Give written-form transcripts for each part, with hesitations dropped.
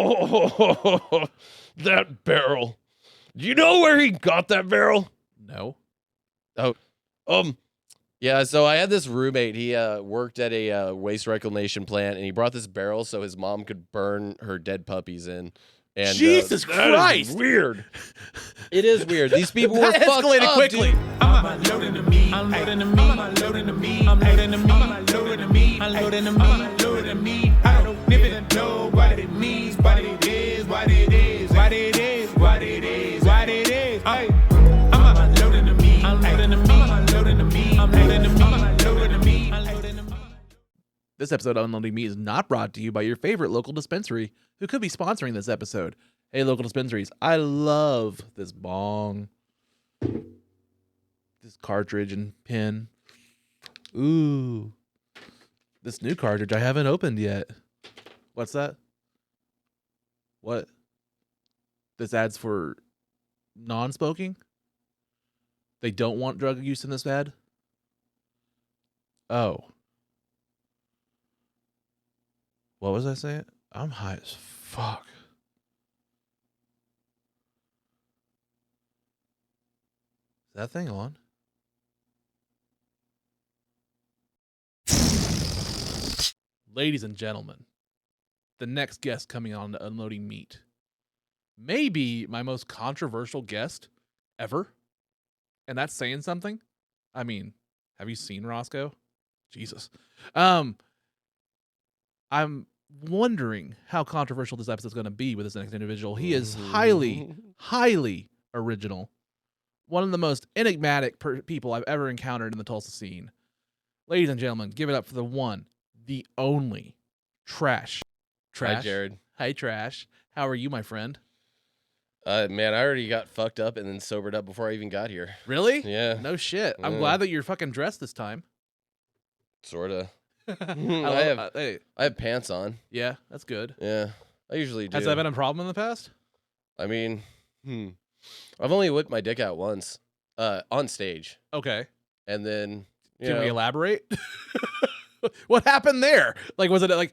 Oh, that barrel. Do you know where he got that barrel? No. Oh, yeah, so I had this roommate. He worked at a waste reclamation plant, and he brought this barrel so his mom could burn her dead puppies in. And Jesus Christ! That is weird. It is weird. These people were That fucked escalated up, quickly. dude. I'm unloading the meat. I'm loading the meat. I'm unloading the meat. I'm loading the meat. I'm unloading the meat. I'm loading the meat. I'm unloading the meat. I don't even know what it means, what it is, what it is, what it is, what it is, what it is. I'm unloading the meat. I'm loading the meat. I'm unloading the meat. I'm loading the meat. I'm unloading the meat. I'm loading the meat. This episode of Unloading Meat is not brought to you by your favorite local dispensary who could be sponsoring this episode. Hey, local dispensaries, I love this bong, this cartridge and pin. Ooh, this new cartridge I haven't opened yet. What's that? What? This ad's for non-smoking? They don't want drug use in this ad? Oh. What was I saying? I'm high as fuck. Is that thing on? Ladies and gentlemen, the next guest coming on to Unloading Meat may be my most controversial guest ever. And that's saying something. I mean, have you seen Roscoe? Jesus. I'm wondering how controversial this episode is going to be with this next individual. He is highly, highly original. One of the most enigmatic people I've ever encountered in the Tulsa scene. Ladies and gentlemen, give it up for the one, the only, Trash. Hi, Jared. Hi, Trash. How are you, my friend? Man, I already got fucked up and then sobered up before I even got here. Really? Yeah. No shit. I'm glad that you're fucking dressed this time. Sorta. I have pants on. Yeah, that's good. Yeah, I usually do. Has that been a problem in the past? I mean, I've only whipped my dick out once, on stage, Okay. and then Can we elaborate? What happened there? Like, was it a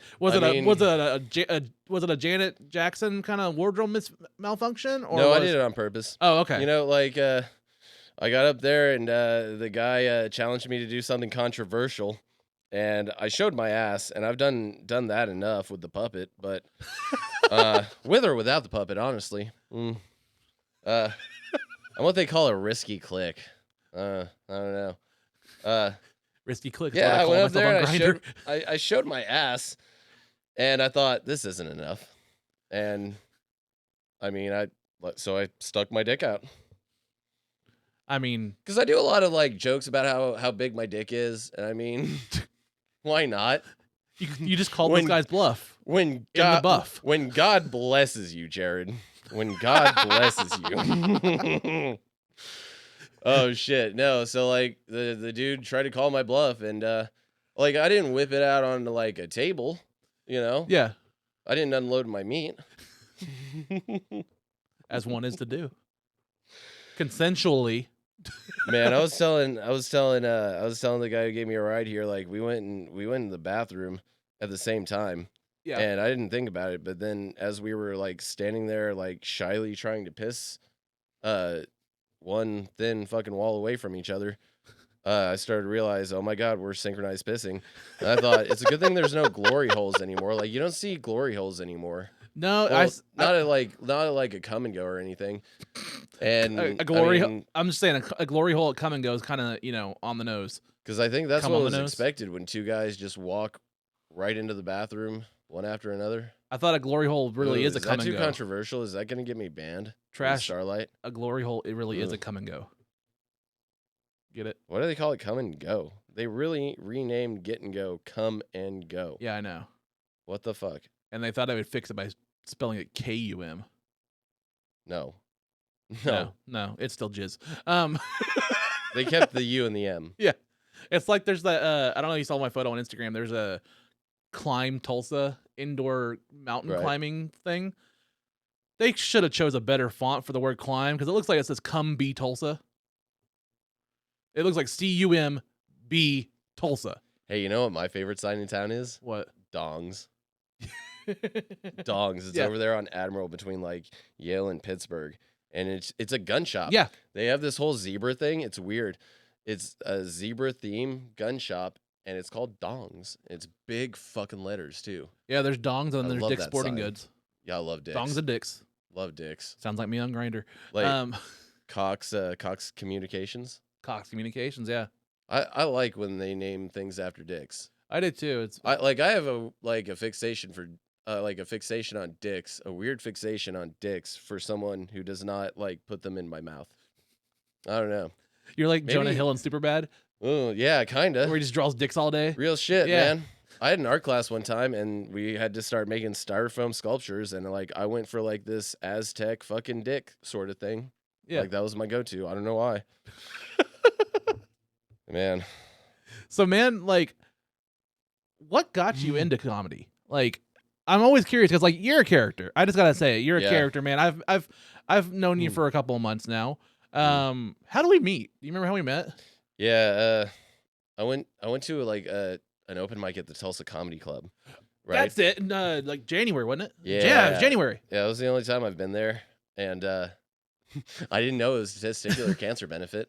Janet Jackson kind of wardrobe malfunction? Or no, I did it on purpose. Oh, okay. You know, like I got up there and the guy challenged me to do something controversial. And I showed my ass, and I've done that enough with the puppet, but with or without the puppet, honestly. I'm what they call a risky click. I don't know. Risky click. Yeah, I went up there and Grindr. I showed my ass, and I thought this isn't enough, and I mean so I stuck my dick out. I mean, because I do a lot of like jokes about how big my dick is, and I mean. Why not? You just called this guy's bluff. When God blesses you, Jared. When God blesses you. Oh shit. No, so like the dude tried to call my bluff and like I didn't whip it out onto like a table, you know? Yeah. I didn't unload my meat. As one is to do. Consensually. Man, I was telling the guy who gave me a ride here, like we went in the bathroom at the same time. Yeah. And I didn't think about it, but then as we were like standing there like shyly trying to piss one thin fucking wall away from each other, I started to realize, oh my God, we're synchronized pissing. And I thought it's a good thing there's no glory holes anymore. Like you don't see glory holes anymore. No, well, not at like a come and go or anything. And a glory I'm just saying a glory hole at come and go is kind of, on the nose. Because I think that's what was expected when two guys just walk right into the bathroom one after another. I thought a glory hole really is a come and go. Is that too controversial? Is that going to get me banned? Trash. Starlight. A glory hole, it really is a come and go. Get it? Why do they call it come and go? They really renamed get and go come and go. Yeah, I know. What the fuck? And they thought I would fix it by spelling it K-U-M. No, it's still jizz. They kept the U and the M. Yeah, it's like there's that. I don't know if you saw my photo on Instagram. There's a Climb Tulsa indoor mountain climbing thing. They should have chose a better font for the word climb because it looks like it says "Come Be Tulsa." It looks like C-U-M-B Tulsa. Hey, you know what my favorite sign in town is? What? Dongs. Dongs. It's Yeah. over there on Admiral between like Yale and Pittsburgh, and it's a gun shop. Yeah. They have this whole zebra thing. It's weird. It's a zebra theme gun shop, and it's called Dongs. It's big fucking letters too. Yeah, there's dongs and I then there's love Dick's that Sporting sign. Goods. Yeah, I love dicks. Dongs and Dicks. Love dicks. Sounds like me on Grindr. Like Cox Communications. Cox Communications, yeah. I like when they name things after dicks. I did too. It's I have a fixation for a fixation on dicks, a weird fixation on dicks for someone who does not like put them in my mouth. I don't know. You're like Jonah Maybe- Hill in Superbad, Oh yeah, kinda. where he just draws dicks all day. Real shit, Yeah. man. I had an art class one time, and we had to start making styrofoam sculptures, and like I went for like this Aztec fucking dick sort of thing. Yeah. Like that was my go-to. I don't know why. Man. So man, like, what got you into comedy? Like, I'm always curious because like you're a character. I just gotta say it. You're a Yeah. character, man. I've known you for a couple of months now. How do we meet? Do you remember how we met? Yeah, I went to like an open mic at the Tulsa Comedy Club. Right? That's it. In, like January, wasn't it? Yeah. it was January. Yeah, it was the only time I've been there, and I didn't know it was a testicular cancer benefit.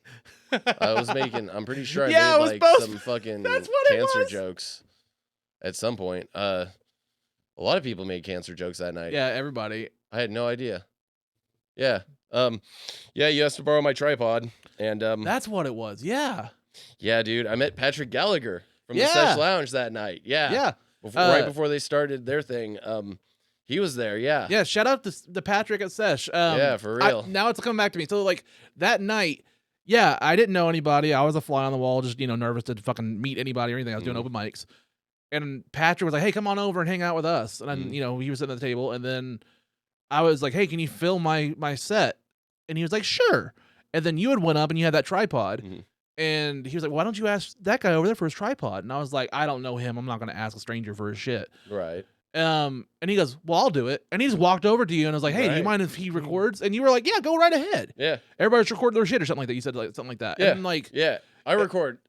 I'm pretty sure I Yeah, it was made like both. some fucking That's what it cancer was. jokes at some point. A lot of people made cancer jokes that night. Yeah, everybody. I had no idea. Yeah. Yeah, you asked to borrow my tripod, and That's what it was. Yeah. yeah, dude, I met Patrick Gallagher from the Yeah. Sesh Lounge that night. Yeah. Yeah. Right before they started their thing. He was there, yeah. Yeah. Shout out to the Patrick at Sesh. Yeah, for real. Now it's coming back to me. So like that night, yeah, I didn't know anybody. I was a fly on the wall, just nervous to fucking meet anybody or anything. I was doing open mics, and Patrick was like, "Hey, come on over and hang out with us." And then he was sitting at the table, and then I was like, "Hey, can you film my set?" And he was like, "Sure." And then you had went up and you had that tripod. And he was like, "Why don't you ask that guy over there for his tripod?" And I was like, "I don't know him. I'm not going to ask a stranger for his shit." Right. And he goes, "Well, I'll do it." And he just walked over to you and was like, "Hey, do you Right. mind if he records?" And you were like, "Yeah, go right ahead." Yeah. Everybody's recording their shit or something like that. You said like something like that. Yeah. And like, Yeah. I record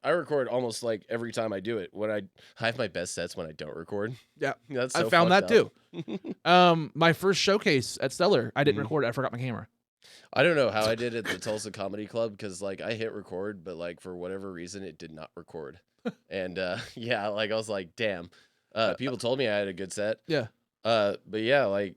almost like every time I do it. When I have my best sets when I don't record. Yeah. That's I so found that fucked too. up. My first showcase at Stellar, I didn't Mhm. record it. I forgot my camera. I don't know how I did at the Tulsa Comedy Club because like I hit record, but like for whatever reason it did not record. And yeah, like I was like, damn. People told me I had a good set. Yeah. But yeah, like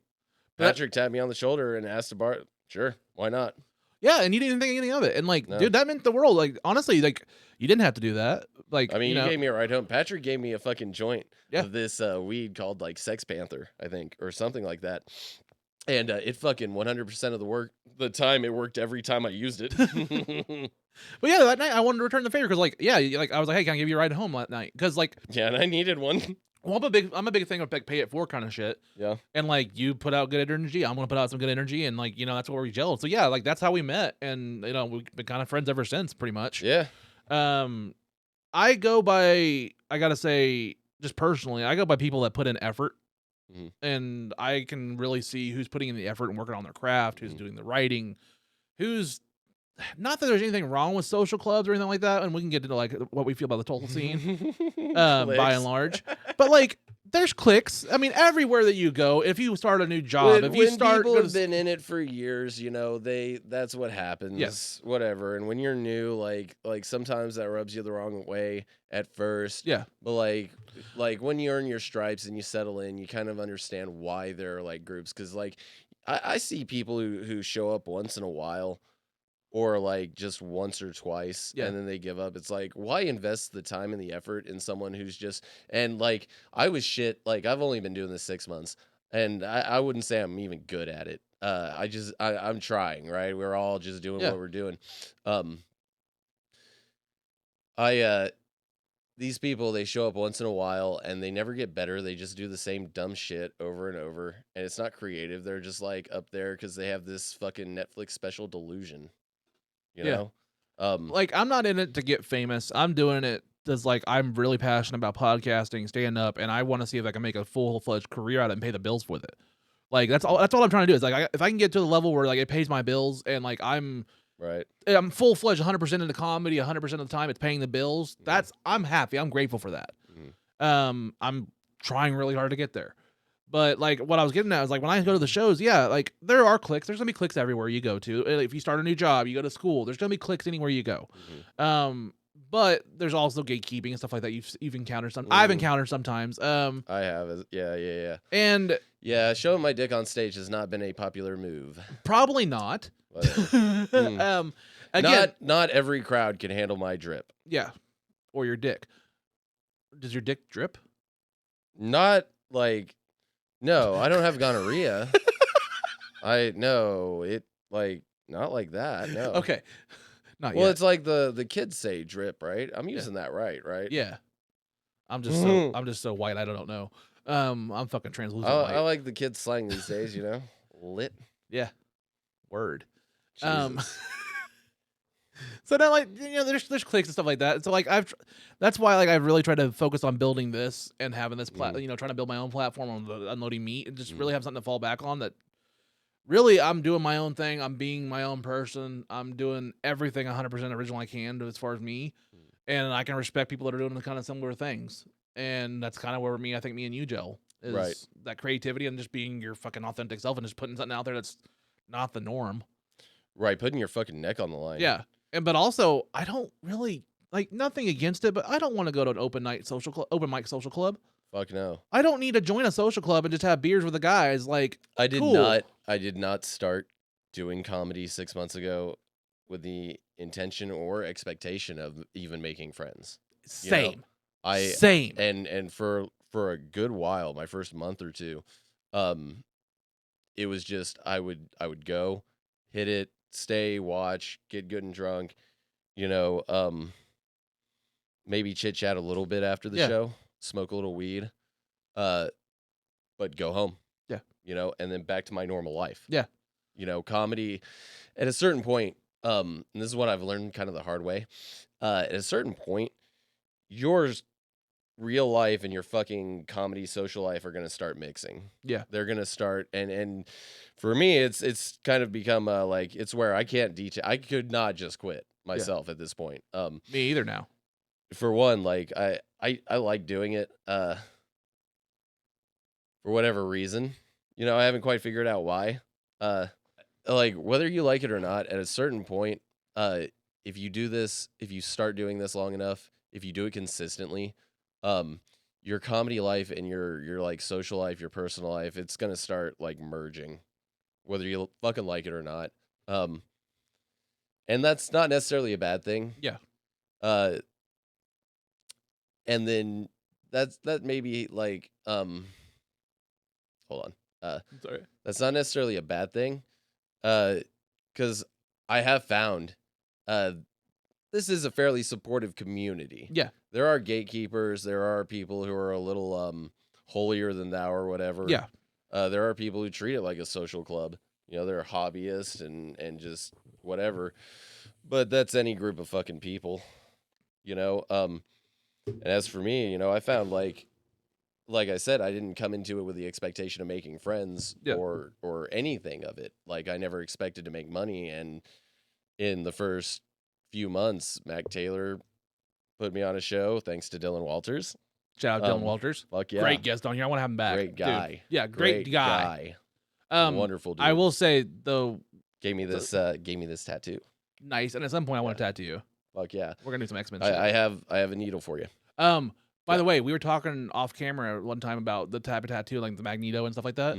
But- Patrick tapped me on the shoulder and asked to borrow. Sure, why not? Yeah, and you didn't even think anything of it. And like, No. dude, that meant the world. Like, honestly, like you didn't have to do that. Like, I mean, you you know, gave me a ride home. Patrick gave me a fucking joint Yeah. of this weed called like Sex Panther, I think, or something like that. And it fucking 100% of the time it worked every time I used it. but yeah, that night I wanted to return the favor because like, yeah, like I was like, "Hey, can I give you a ride home that night?" Because like, Yeah, and I needed one. well, I'm a big thing of like pay it forward kind of shit. Yeah. And like you put out good energy, I'm gonna put out some good energy, and like that's where we gelled. So yeah, like that's how we met, and we've been kind of friends ever since, pretty much. Yeah. I go by, I gotta say, just personally, I go by people that put in effort, Mhm. and I can really see who's putting in the effort and working on their craft, who's doing the writing, who's. Not that there's anything wrong with social clubs or anything like that, and we can get into like what we feel about the Tulsa scene. By Clicks. and large, but like there's cliques. I mean, everywhere that you go, if you start a new job, if you when start, people go have to- been in it for years, that's what happens. Yes. Whatever. And when you're new, like sometimes that rubs you the wrong way at first. yeah, But like when you earn your stripes and you settle in, you kind of understand why there are like groups. Because like I see people who show up once in a while, or like just once or twice, Yeah. and then they give up. It's like, why invest the time and the effort in someone who's just, and like I was shit. Like I've only been doing this 6 months, and I wouldn't say I'm even good at it. I'm trying, right? We're all just doing Yeah. what we're doing. These people, they show up once in a while and they never get better. They just do the same dumb shit over and over, and it's not creative. They're just like up there because they have this fucking Netflix special delusion. You Yeah. know? like I'm not in it to get famous. I'm doing it because like I'm really passionate about podcasting, stand up, and I want to see if I can make a full-fledged career out of it and pay the bills with it. Like that's all I'm trying to do is like if I can get to the level where like it pays my bills and like I'm right. full-fledged 100% into comedy 100% of the time, it's paying the bills. I'm happy. I'm grateful for that. Mhm. I'm trying really hard to get there. But like what I was getting at is like when I go to the shows, yeah, like there are cliques. There's gonna be cliques everywhere you go to. If you start a new job, you go to school, there's gonna be cliques anywhere you go. But there's also gatekeeping and stuff like that. You've encountered some. I've encountered sometimes. I have. Yeah. And yeah, showing my dick on stage has not been a popular move. probably not. Again, not every crowd can handle my drip. Yeah, or your dick. Does your dick drip? Not like. No, I don't have gonorrhea. Not like that. No. Okay. Not well, yet. it's like the kids say drip, right? I'm using that right? Yeah. I'm just so white I don't know. I'm fucking translucent white. I like the kids slang these days, lit. Yeah. Word. Jesus. So now, like, there's cliques and stuff like that. So like that's why like I've really tried to focus on building this and having this trying to build my own platform on the Unloading Meat and just really have something to fall back on. That really I'm doing my own thing. I'm being my own person. I'm doing everything 100% original I can as far as me, and I can respect people that are doing the kind of similar things. And that's kind of where I think me and you gel is right. That creativity and just being your fucking authentic self and just putting something out there that's not the norm. Right, putting your fucking neck on the line. Yeah. But also, I don't really like nothing against it, but I don't want to go to an open mic social club. Fuck no. I don't need to join a social club and just have beers with the guys. Like I did cool. not start doing comedy 6 months ago with the intention or expectation of even making friends. Same. Same. And for a good while, my first month or two, it was just I would go, hit it, stay, watch, get good and drunk, maybe chit chat a little bit after the show, smoke a little weed, but go home. Yeah. And then back to my normal life. Yeah. Comedy at a certain point, and this is what I've learned kind of the hard way. At a certain point, your real life and your fucking comedy social life are going to start mixing. Yeah. They're going to start. And for me, it's kind of become like, it's where I can't detail. I could not just quit myself at this point. Me either now. For one, like I like doing it, for whatever reason, I haven't quite figured out why, like whether you like it or not, at a certain point, if you start doing this long enough, if you do it consistently, your comedy life and your like social life, your personal life, it's going to start like merging, whether you fucking like it or not. And that's not necessarily a bad thing. Yeah. And then that maybe like, hold on. Sorry. That's not necessarily a bad thing. 'Cause I have found, this is a fairly supportive community. Yeah. There are gatekeepers. There are people who are a little holier than thou or whatever. Yeah. There are people who treat it like a social club. They're hobbyists and just whatever. But that's any group of fucking people. And as for me, I found like I said, I didn't come into it with the expectation of making friends or anything of it. Like I never expected to make money, and in the first few months, Mac Taylor put me on a show thanks to Dylan Walters. Shout out Dylan Walters. Fuck yeah. Great guest on here. I want to have him back. Great guy. Dude. Yeah, great guy. Wonderful dude. I will say though, gave me this tattoo. Nice. And at some point I want to tattoo you. Fuck yeah. We're gonna do some X-Men shit. I have a needle for you. By the way, we were talking off camera one time about the type of tattoo, like the Magneto and stuff like that.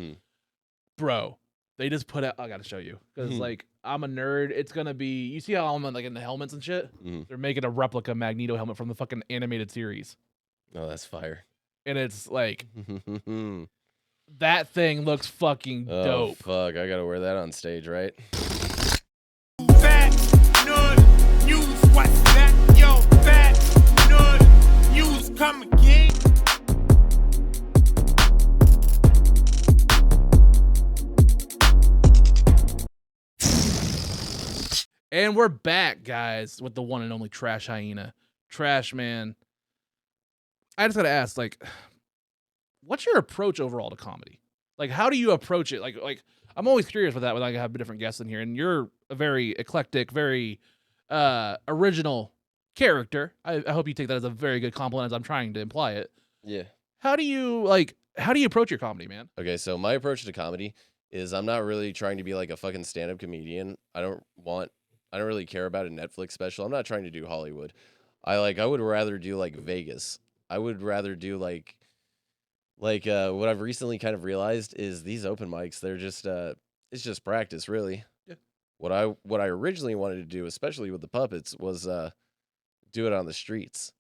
Bro, they just put out. I gotta show you because like I'm a nerd. It's gonna be. You see how I'm like in the helmets and shit. They're making a replica Magneto helmet from the fucking animated series. Oh, that's fire. And it's like that thing looks fucking dope. Fuck, I gotta wear that on stage, right? Fat nerd news, what's that? Yo, fat nerd news, come again. And we're back, guys, with the one and only Trash Hyena. Trash, man. I just gotta ask, like, what's your approach overall to comedy? Like, how do you approach it? Like I'm always curious with that when I have different guests in here, and you're a very eclectic, very original character. I hope you take that as a very good compliment as I'm trying to imply it. Yeah. How do you, like, how do you approach your comedy, man? Okay, so my approach to comedy is I'm not really trying to be like a fucking stand-up comedian. I don't really care about a Netflix special. I'm not trying to do Hollywood. I would rather do like Vegas. I would rather do like what I've recently kind of realized is these open mics, they're just it's just practice, really. Yeah. What I originally wanted to do, especially with the puppets, was do it on the streets.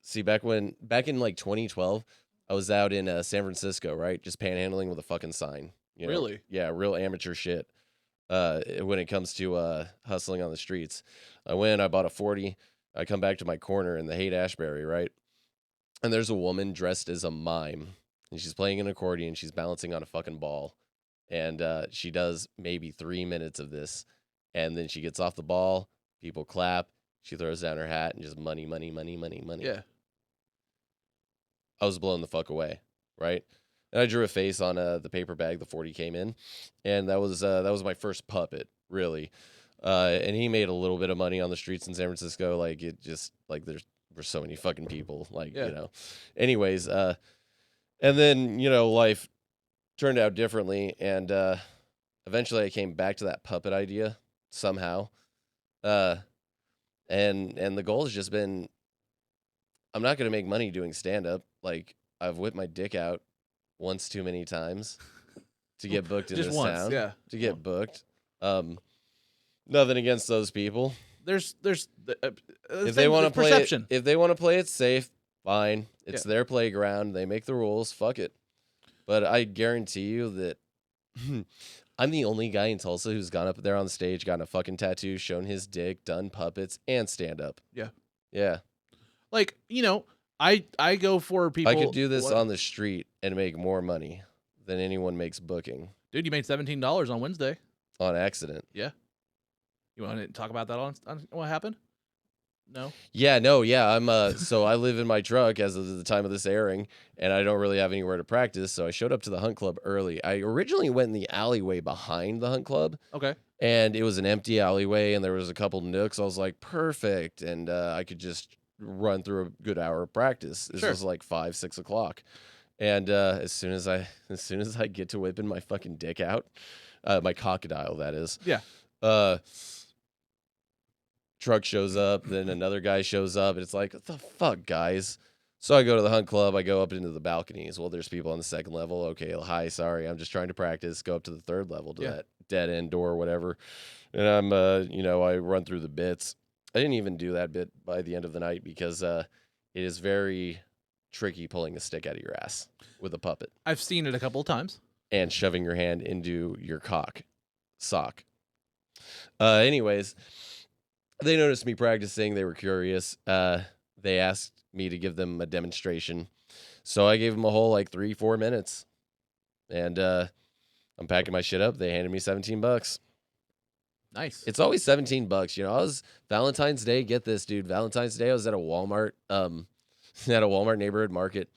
See, back in like 2012, I was out in San Francisco, right? Just panhandling with a fucking sign. You know? Really? Yeah, real amateur shit. When it comes to hustling on the streets. I went, I bought a 40. I come back to my corner in the Haight-Ashbury, right? And there's a woman dressed as a mime. And she's playing an accordion. She's balancing on a fucking ball. And she does maybe 3 minutes of this. And then she gets off the ball. People clap. She throws down her hat and just money, money, money, money, money. Yeah. I was blown the fuck away, right? And I drew a face on the paper bag the 40 came in, and that was my first puppet, really. And he made a little bit of money on the streets in San Francisco. Like, it just, like, there were so many fucking people, like, Yeah. you know. Anyways, and then, you know, life turned out differently, and eventually I came back to that puppet idea somehow. And the goal has just been, I'm not going to make money doing stand-up. Like, I've whipped my dick out once too many times to get booked in Just this once, town. yeah. To get booked. Nothing against those people. There's If they want to play perception. if they want to play it safe, fine. It's their playground. They make the rules. Fuck it. But I guarantee you that I'm the only guy in Tulsa who's gone up there on the stage, gotten a fucking tattoo, shown his dick, done puppets, and stand up. Yeah. Yeah. Like, you know, I go for people. I could do this on the street and make more money than anyone makes booking. Dude, you made $17 on Wednesday. On accident. Yeah. You want to talk about that on what happened? No. Yeah, no, yeah. I'm so I live in my truck as of the time of this airing, and I don't really have anywhere to practice. So I showed up to the Hunt Club early. I originally went in the alleyway behind the Hunt Club. Okay. And it was an empty alleyway, and there was a couple nooks. I was like, perfect, and I could just run through a good hour of practice. This was like 5, 6 o'clock, and as soon as I get to whipping my fucking dick out, my crocodile, that is. Yeah. Truck shows up, then another guy shows up, and it's like, what the fuck, guys? So I go to the Hunt Club, I go up into the balconies. Well, there's people on the second level. Okay, hi, sorry, I'm just trying to practice. Go up to the third level to that dead end door or whatever. And I'm, I run through the bits. I didn't even do that bit by the end of the night because it is very tricky pulling a stick out of your ass with a puppet. I've seen it a couple of times. And shoving your hand into your sock. Anyways, they noticed me practicing. They were curious. They asked me to give them a demonstration. So I gave them a whole like 3-4 minutes. And I'm packing my shit up. They handed me $17. Nice. It's always $17. You know, I was Valentine's Day. Get this, dude. Valentine's Day, I was at a Walmart, at a Walmart neighborhood market,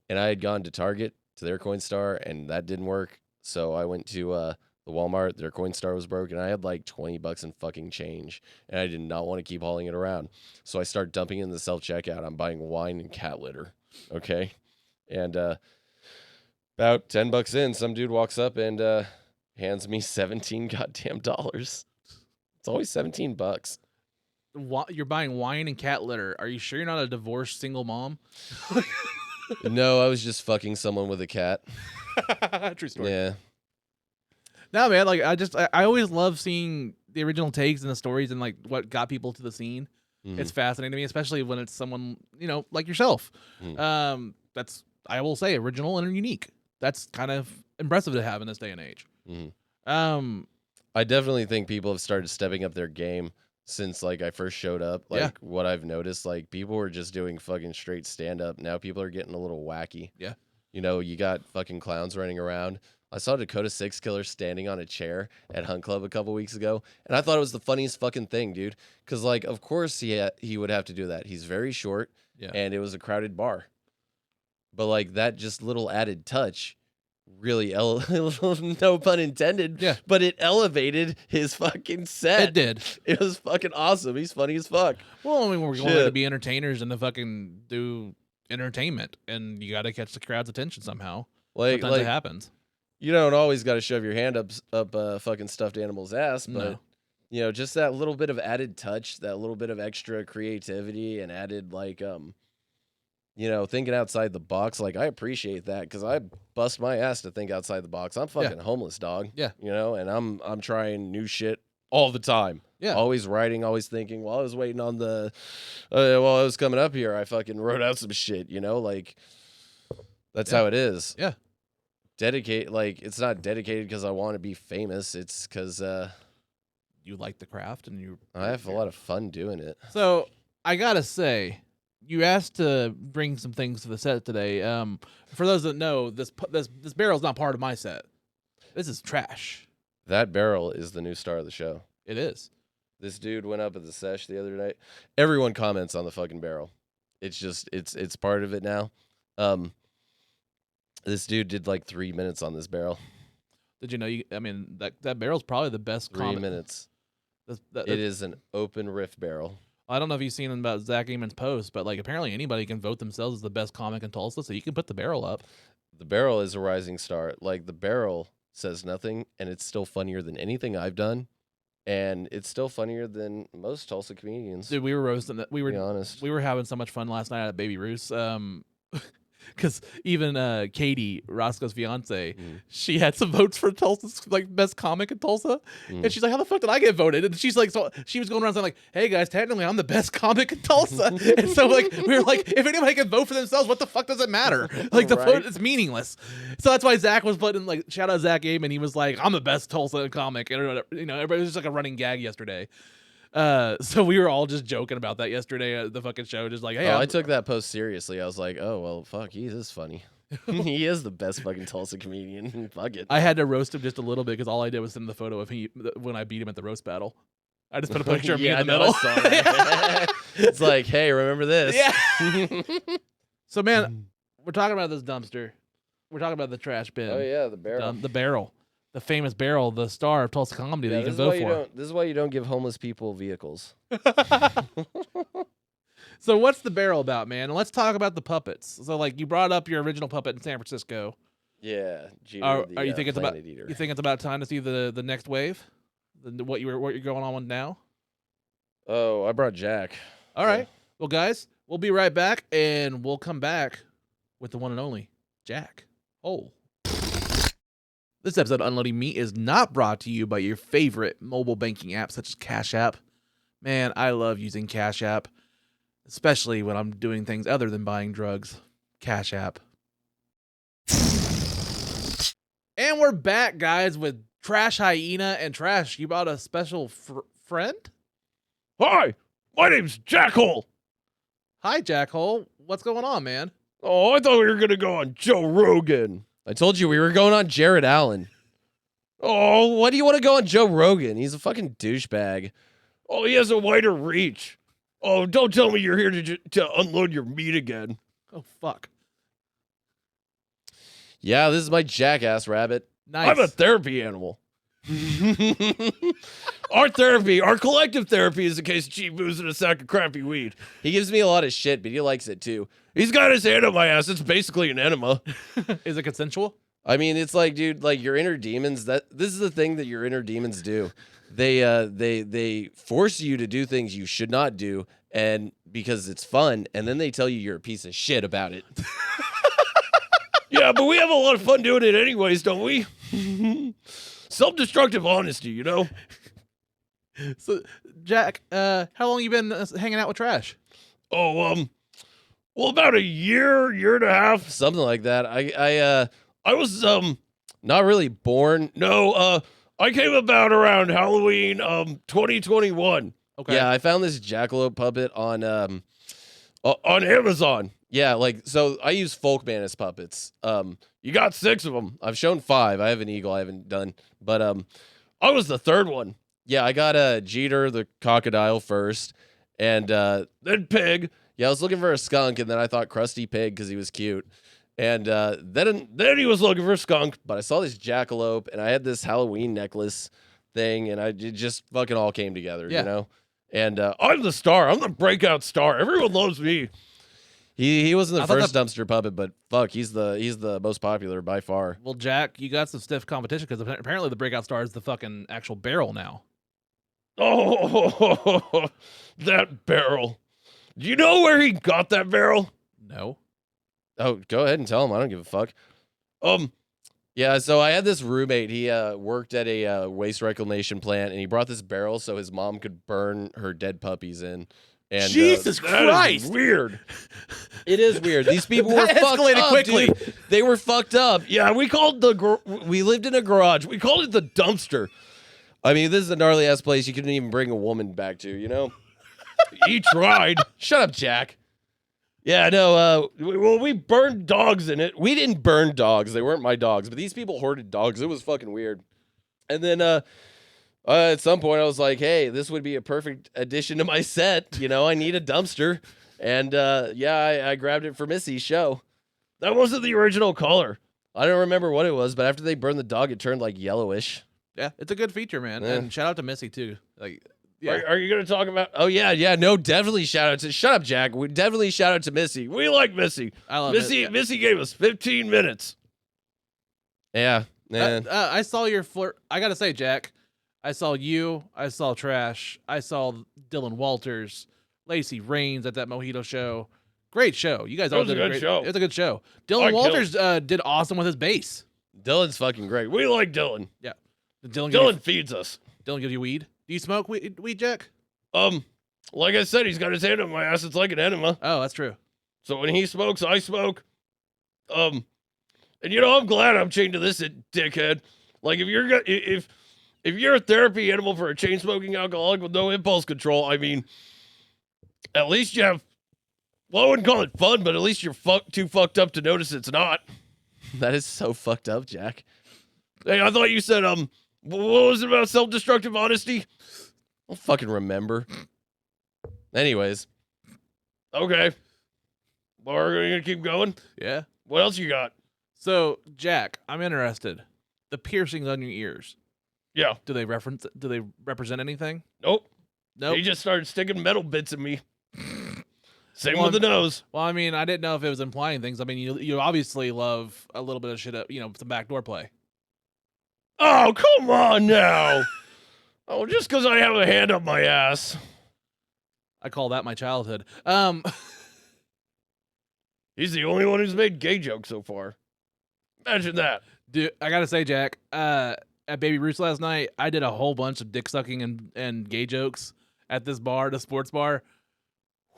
and I had gone to Target to their Coinstar, and that didn't work. So I went to the Walmart. Their Coinstar was broken. I had like $20 in fucking change, and I did not want to keep hauling it around. So I start dumping in the self checkout. I'm buying wine and cat litter. Okay, and about $10 in, some dude walks up and hands me $17 goddamn dollars. It's always $17. You're buying wine and cat litter. Are you sure you're not a divorced single mom? No, I was just fucking someone with a cat. True story. Yeah. No, man, like I always love seeing the original takes and the stories and like what got people to the scene. Mhm. It's fascinating to me, especially when it's someone, like yourself. Mhm. That's, I will say, original and unique. That's kind of impressive to have in this day and age. Mhm. I definitely think people have started stepping up their game since like I first showed up. Like what I've noticed, like people were just doing fucking straight stand up. Now people are getting a little wacky. Yeah. You know, you got fucking clowns running around. I saw Dakota Six Killer standing on a chair at Hunt Club a couple weeks ago, and I thought it was the funniest fucking thing, dude. Because like, of course he would have to do that. He's very short, and it was a crowded bar. But like that just little added touch really no pun intended, but it elevated his fucking set. It did. It was fucking awesome. He's funny as fuck. Well, I mean, we're going there to be entertainers and to fucking do entertainment, and you got to catch the crowd's attention somehow. Like Sometimes it happens. You don't always got to shove your hand up a fucking stuffed animal's ass, but No. just that little bit of added touch, that little bit of extra creativity, and added thinking outside the box. Like I appreciate that because I bust my ass to think outside the box. I'm fucking homeless, dog. Yeah. And I'm trying new shit all the time. Yeah. Always writing, always thinking. While I was waiting on while I was coming up here, I fucking wrote out some shit. Like that's how it is. Yeah. It's not dedicated because I want to be famous. It's because you like the craft and I have a lot of fun doing it. So I gotta say, you asked to bring some things to the set today. For those that know, this barrel's not part of my set. This is trash. That barrel is the new star of the show. It is. This dude went up at the sesh the other night. Everyone comments on the fucking barrel. It's just it's part of it now. This dude did like 3 minutes on this barrel. Did you know? That barrel's probably the best. 3 minutes. It is an open riff barrel. I don't know if you've seen about Zach Eamon's post, but apparently anybody can vote themselves as the best comic in Tulsa, so you can put the barrel up. The barrel is a rising star. Like the barrel says nothing, and it's still funnier than anything I've done, and it's still funnier than most Tulsa comedians. Dude, we were roasting that. We were, to be honest. We were having so much fun last night at Baby Roos. Because even Katie, Roscoe's fiance, she had some votes for Tulsa's best comic in Tulsa, and she's like, "How the fuck did I get voted?" And she's like, so she was going around saying like, "Hey guys, technically I'm the best comic in Tulsa," and so we were like, if anybody can vote for themselves, what the fuck does it matter? The vote is meaningless. So that's why Zach was putting shout out Zach Eamon. He was like, "I'm the best Tulsa comic," and everybody was just a running gag yesterday. So we were all just joking about that yesterday at the fucking show, just like, hey, I took that post seriously. I was like, oh well, fuck, he is funny. He is the best fucking Tulsa comedian. Fuck it. I had to roast him just a little bit because all I did was send the photo of when I beat him at the roast battle. I just put a picture of me in the middle. I saw that. It's like, hey, remember this? Yeah. So man, we're talking about this dumpster. We're talking about the trash bin. Oh yeah, the barrel. The barrel. The famous barrel, the star of Tulsa comedy that you can vote for. This is why you don't give homeless people vehicles. So what's the barrel about, man? And let's talk about the puppets. So you brought up your original puppet in San Francisco. Yeah. Are you think it's about eater. You think it's about time to see the next wave? What you're going on with now? Oh, I brought Jack. All right. Well, guys, we'll be right back, and we'll come back with the one and only Jack. Oh. This episode of Unloading Meat is not brought to you by your favorite mobile banking app such as Cash App. Man, I love using Cash App, especially when I'm doing things other than buying drugs. Cash App. And we're back, guys, with Trash Hyena and Trash. You brought a special friend? Hi, my name's Jackhole. Hi, Jackhole. What's going on, man? Oh, I thought we were going to go on Joe Rogan. I told you we were going on Jared Allen. Oh, why do you want to go on Joe Rogan? He's a fucking douchebag. Oh, he has a wider reach. Oh, don't tell me you're here to unload your meat again. Oh, fuck. Yeah, this is my jackass rabbit. Nice. I'm a therapy animal. Our collective therapy is a case of cheap booze and a sack of crappy weed. He gives me a lot of shit, but he likes it too. He's got his hand on my ass. It's basically an enema. Is it consensual? I mean, it's like, dude, your inner demons, this is the thing that your inner demons do. They force you to do things you should not do, and because it's fun, and then they tell you you're a piece of shit about it. Yeah, but we have a lot of fun doing it anyways, don't we? Self-destructive honesty, So, Jack, how long you been hanging out with Trash? Oh, well, about a year and a half, something like that. I was not really born. No, I came about around Halloween 2021. Okay. Yeah, I found this jackalope puppet on Amazon. Yeah, so I use Folkman as puppets. You got 6 of them. I've shown 5. I have an eagle I haven't done, but I was the 3rd one. Yeah, I got Jeter the crocodile first, and then Pig. Yeah, I was looking for a skunk, and then I thought Krusty Pig because he was cute. And then he was looking for a skunk, but I saw this jackalope, and I had this Halloween necklace thing, and it just fucking all came together, Yeah. And I'm the star. I'm the breakout star. Everyone loves me. He wasn't I the thought first dumpster puppet, but fuck, he's the most popular by far. Well, Jack, you got some stiff competition because apparently the breakout star is the fucking actual barrel now. Oh, that barrel. Do you know where he got that barrel? No. Oh, go ahead and tell him. I don't give a fuck. Yeah, so I had this roommate. He worked at a waste reclamation plant, and he brought this barrel so his mom could burn her dead puppies in. And Jesus that Christ! is weird. It is weird. These people were That fucked escalated up, quickly. dude. They were fucked up. Yeah, we lived in a garage. We called it the dumpster. I mean, this is a gnarly ass place you couldn't even bring a woman back to, you know? He tried. Shut up, Jack. Yeah, no, we burned dogs in it. We didn't burn dogs. They weren't my dogs, but these people hoarded dogs. It was fucking weird. And then at some point I was like, hey, this would be a perfect addition to my set. You know, I need a dumpster. And I grabbed it for Missy's show. That wasn't the original color. I don't remember what it was, but after they burned the dog, it turned like yellowish. Yeah, it's a good feature, man. Yeah. And shout out to Missy too. Like, yeah. Are you going to talk about? Oh, yeah. No, definitely shout out to. Shut up, Jack. We definitely shout out to Missy. We like Missy. I love Missy. it. Missy gave us 15 minutes. Yeah. Man. I saw your flirt. I gotta say, Jack, I saw you. I saw Trash. I saw Dylan Walters, Lacey Rains at that Mojito show. Great show. You guys all did a great show. It was a good show. Dylan Walters did awesome with his bass. Dylan's fucking great. We like Dylan. Yeah. Dylan feeds us. Dylan gives you weed. Do you smoke weed, Jack? Like I said, he's got his hand up my ass. It's like an enema. Oh, that's true. So when he smokes, I smoke. And you know, I'm glad I'm chained to this dickhead. Like if you're a therapy animal for a chain smoking alcoholic with no impulse control, I mean, at least you have. Well, I wouldn't call it fun, but at least you're too fucked up to notice it's not. That is so fucked up, Jack. Hey, I thought you said what was it about self-destructive honesty? I don't fucking remember. Anyways. Okay. Well, we're going to keep going? Yeah. What else you got? So, Jack, I'm interested. The piercings on your ears. Yeah. Do they represent anything? Nope. Nope. He just started sticking metal bits in me. Same Well, with the nose. Well, I mean, I didn't know if it was implying things. I mean, you obviously love a little bit of shit, some backdoor play. Oh, come on now. Oh, just because I have a hand up my ass. I call that my childhood. He's the only one who's made gay jokes so far. Imagine that. Dude, I gotta say, Jack, at Baby Ruth's last night, I did a whole bunch of dick sucking and gay jokes at this bar, the sports bar.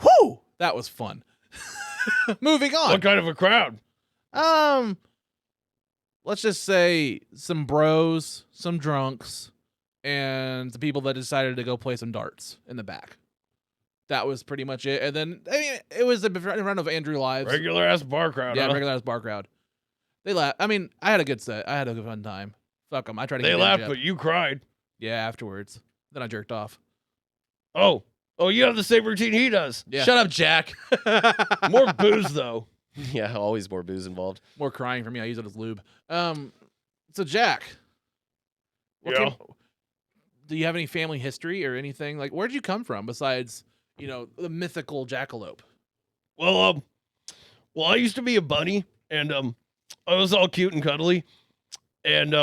Whew! That was fun. Moving on. What kind of a crowd? Let's just say some bros, some drunks, and the people that decided to go play some darts in the back. That was pretty much it. And then, I mean, it was in front of Andrew Lives. Regular ass bar crowd. Yeah, huh? regular ass bar crowd. They laughed. I mean, I had a good set. I had a good fun time. Fuck them. I tried to. They get laughed, Jeb. but you cried. Yeah, afterwards. Then I jerked off. Oh, you have the same routine he does. Yeah. Shut up, Jack. More booze though. Yeah, always more booze involved. More crying for me. I use it as lube. So Jack. Yeah. Do you have any family history or anything? Like, where'd you come from besides, the mythical jackalope? Well, I used to be a bunny, and I was all cute and cuddly, and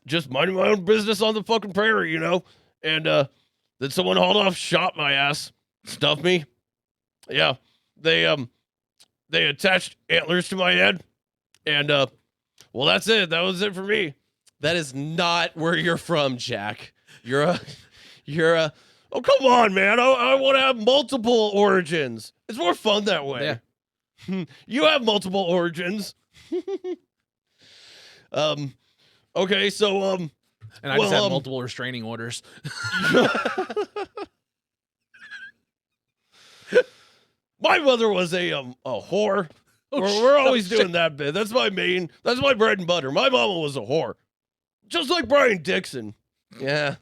just minding my own business on the fucking prairie, and then someone hauled off, shot my ass, stuffed me. Yeah, they attached antlers to my head, and well, that's it. That was it for me. That is not where you're from, Jack. You're a. Oh, come on, man. I want to have multiple origins. It's more fun that way. Yeah. You have multiple origins. Okay, so And I just had multiple restraining orders. My mother was a whore. We're always doing that bit. That's my bread and butter. My mama was a whore. Just like Brian Dixon. Yeah.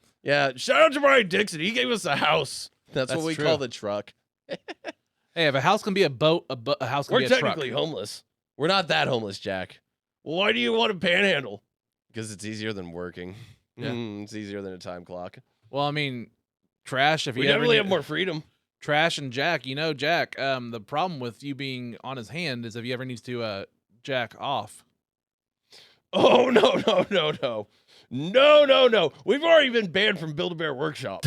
Shout out to Brian Dixon. He gave us a house. That's what we true. call the truck. Hey, if a house can be a boat, a house can We're be a truck. technically homeless. We're not that homeless, Jack. Well, why do you want to panhandle? Because it's easier than working. Yeah. It's easier than a time clock. Well, I mean, Trash, if We you ever definitely need, have more freedom. Trash and Jack, Jack, the problem with you being on his hand is if he ever needs to jack off. Oh, no. No. We've already been banned from Build-A-Bear Workshop.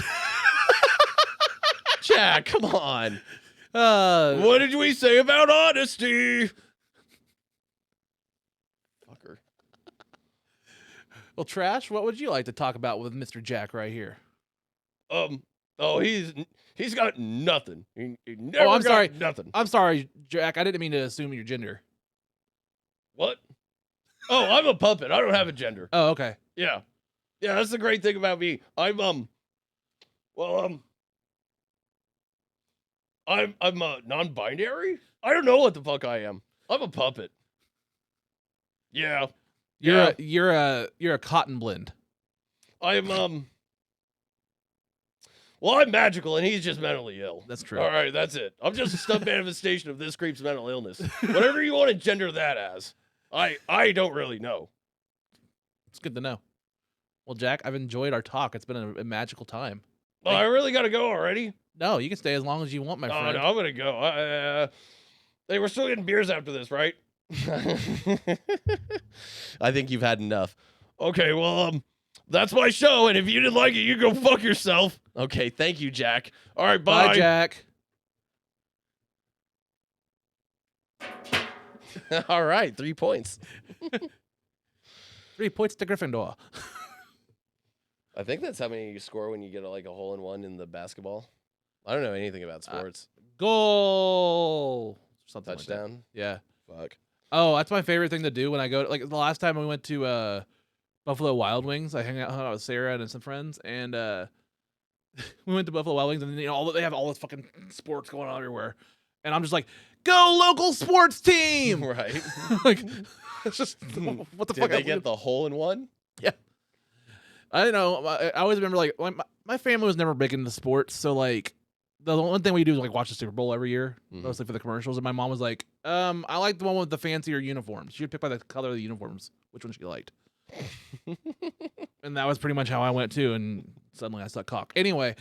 Jack, come on. What did we say about honesty? Fucker. Well, Trash, what would you like to talk about with Mr. Jack right here? He's got nothing. He never I'm got sorry. Nothing. I'm sorry, Jack. I didn't mean to assume your gender. What? Oh, I'm a puppet. I don't have a gender. Oh, okay. Yeah, that's the great thing about me. I'm non-binary. I don't know what the fuck I am. I'm a puppet. Yeah. You're a cotton blend. I'm Well, I'm magical and he's just mentally ill. That's true. All right, that's it. I'm just a stub manifestation of this creep's mental illness. Whatever you want to gender that as. I don't really know. It's good to know. Well, Jack, I've enjoyed our talk. It's been a magical time. Oh, I really got to go already? No, you can stay as long as you want, my friend. No, I'm going to go. Hey, we're still getting beers after this, right? I think you've had enough. Okay, well, that's my show, and if you didn't like it, you go fuck yourself. Okay, thank you, Jack. All right, bye. Bye, Jack. All right, 3 points. 3 points to Gryffindor. I think that's how many you score when you get a hole-in-one in the basketball. I don't know anything about sports. Goal. Something Touchdown? Like that. Yeah. Fuck. Oh, that's my favorite thing to do when I go to, the last time we went to Buffalo Wild Wings, I hung out with Sarah and some friends, and we went to Buffalo Wild Wings, and they have all this fucking sports going on everywhere, and I'm just like, go local sports team, Right? Like, it's just what the fuck? Did they get the hole-in-one? Yeah. I don't know. I always remember my family was never big into sports, so the one thing we do is watch the Super Bowl every year, mostly for the commercials. And my mom was like, I like the one with the fancier uniforms. She would pick by the color of the uniforms which one she liked. And that was pretty much how I went too. And suddenly I suck cock. Anyway,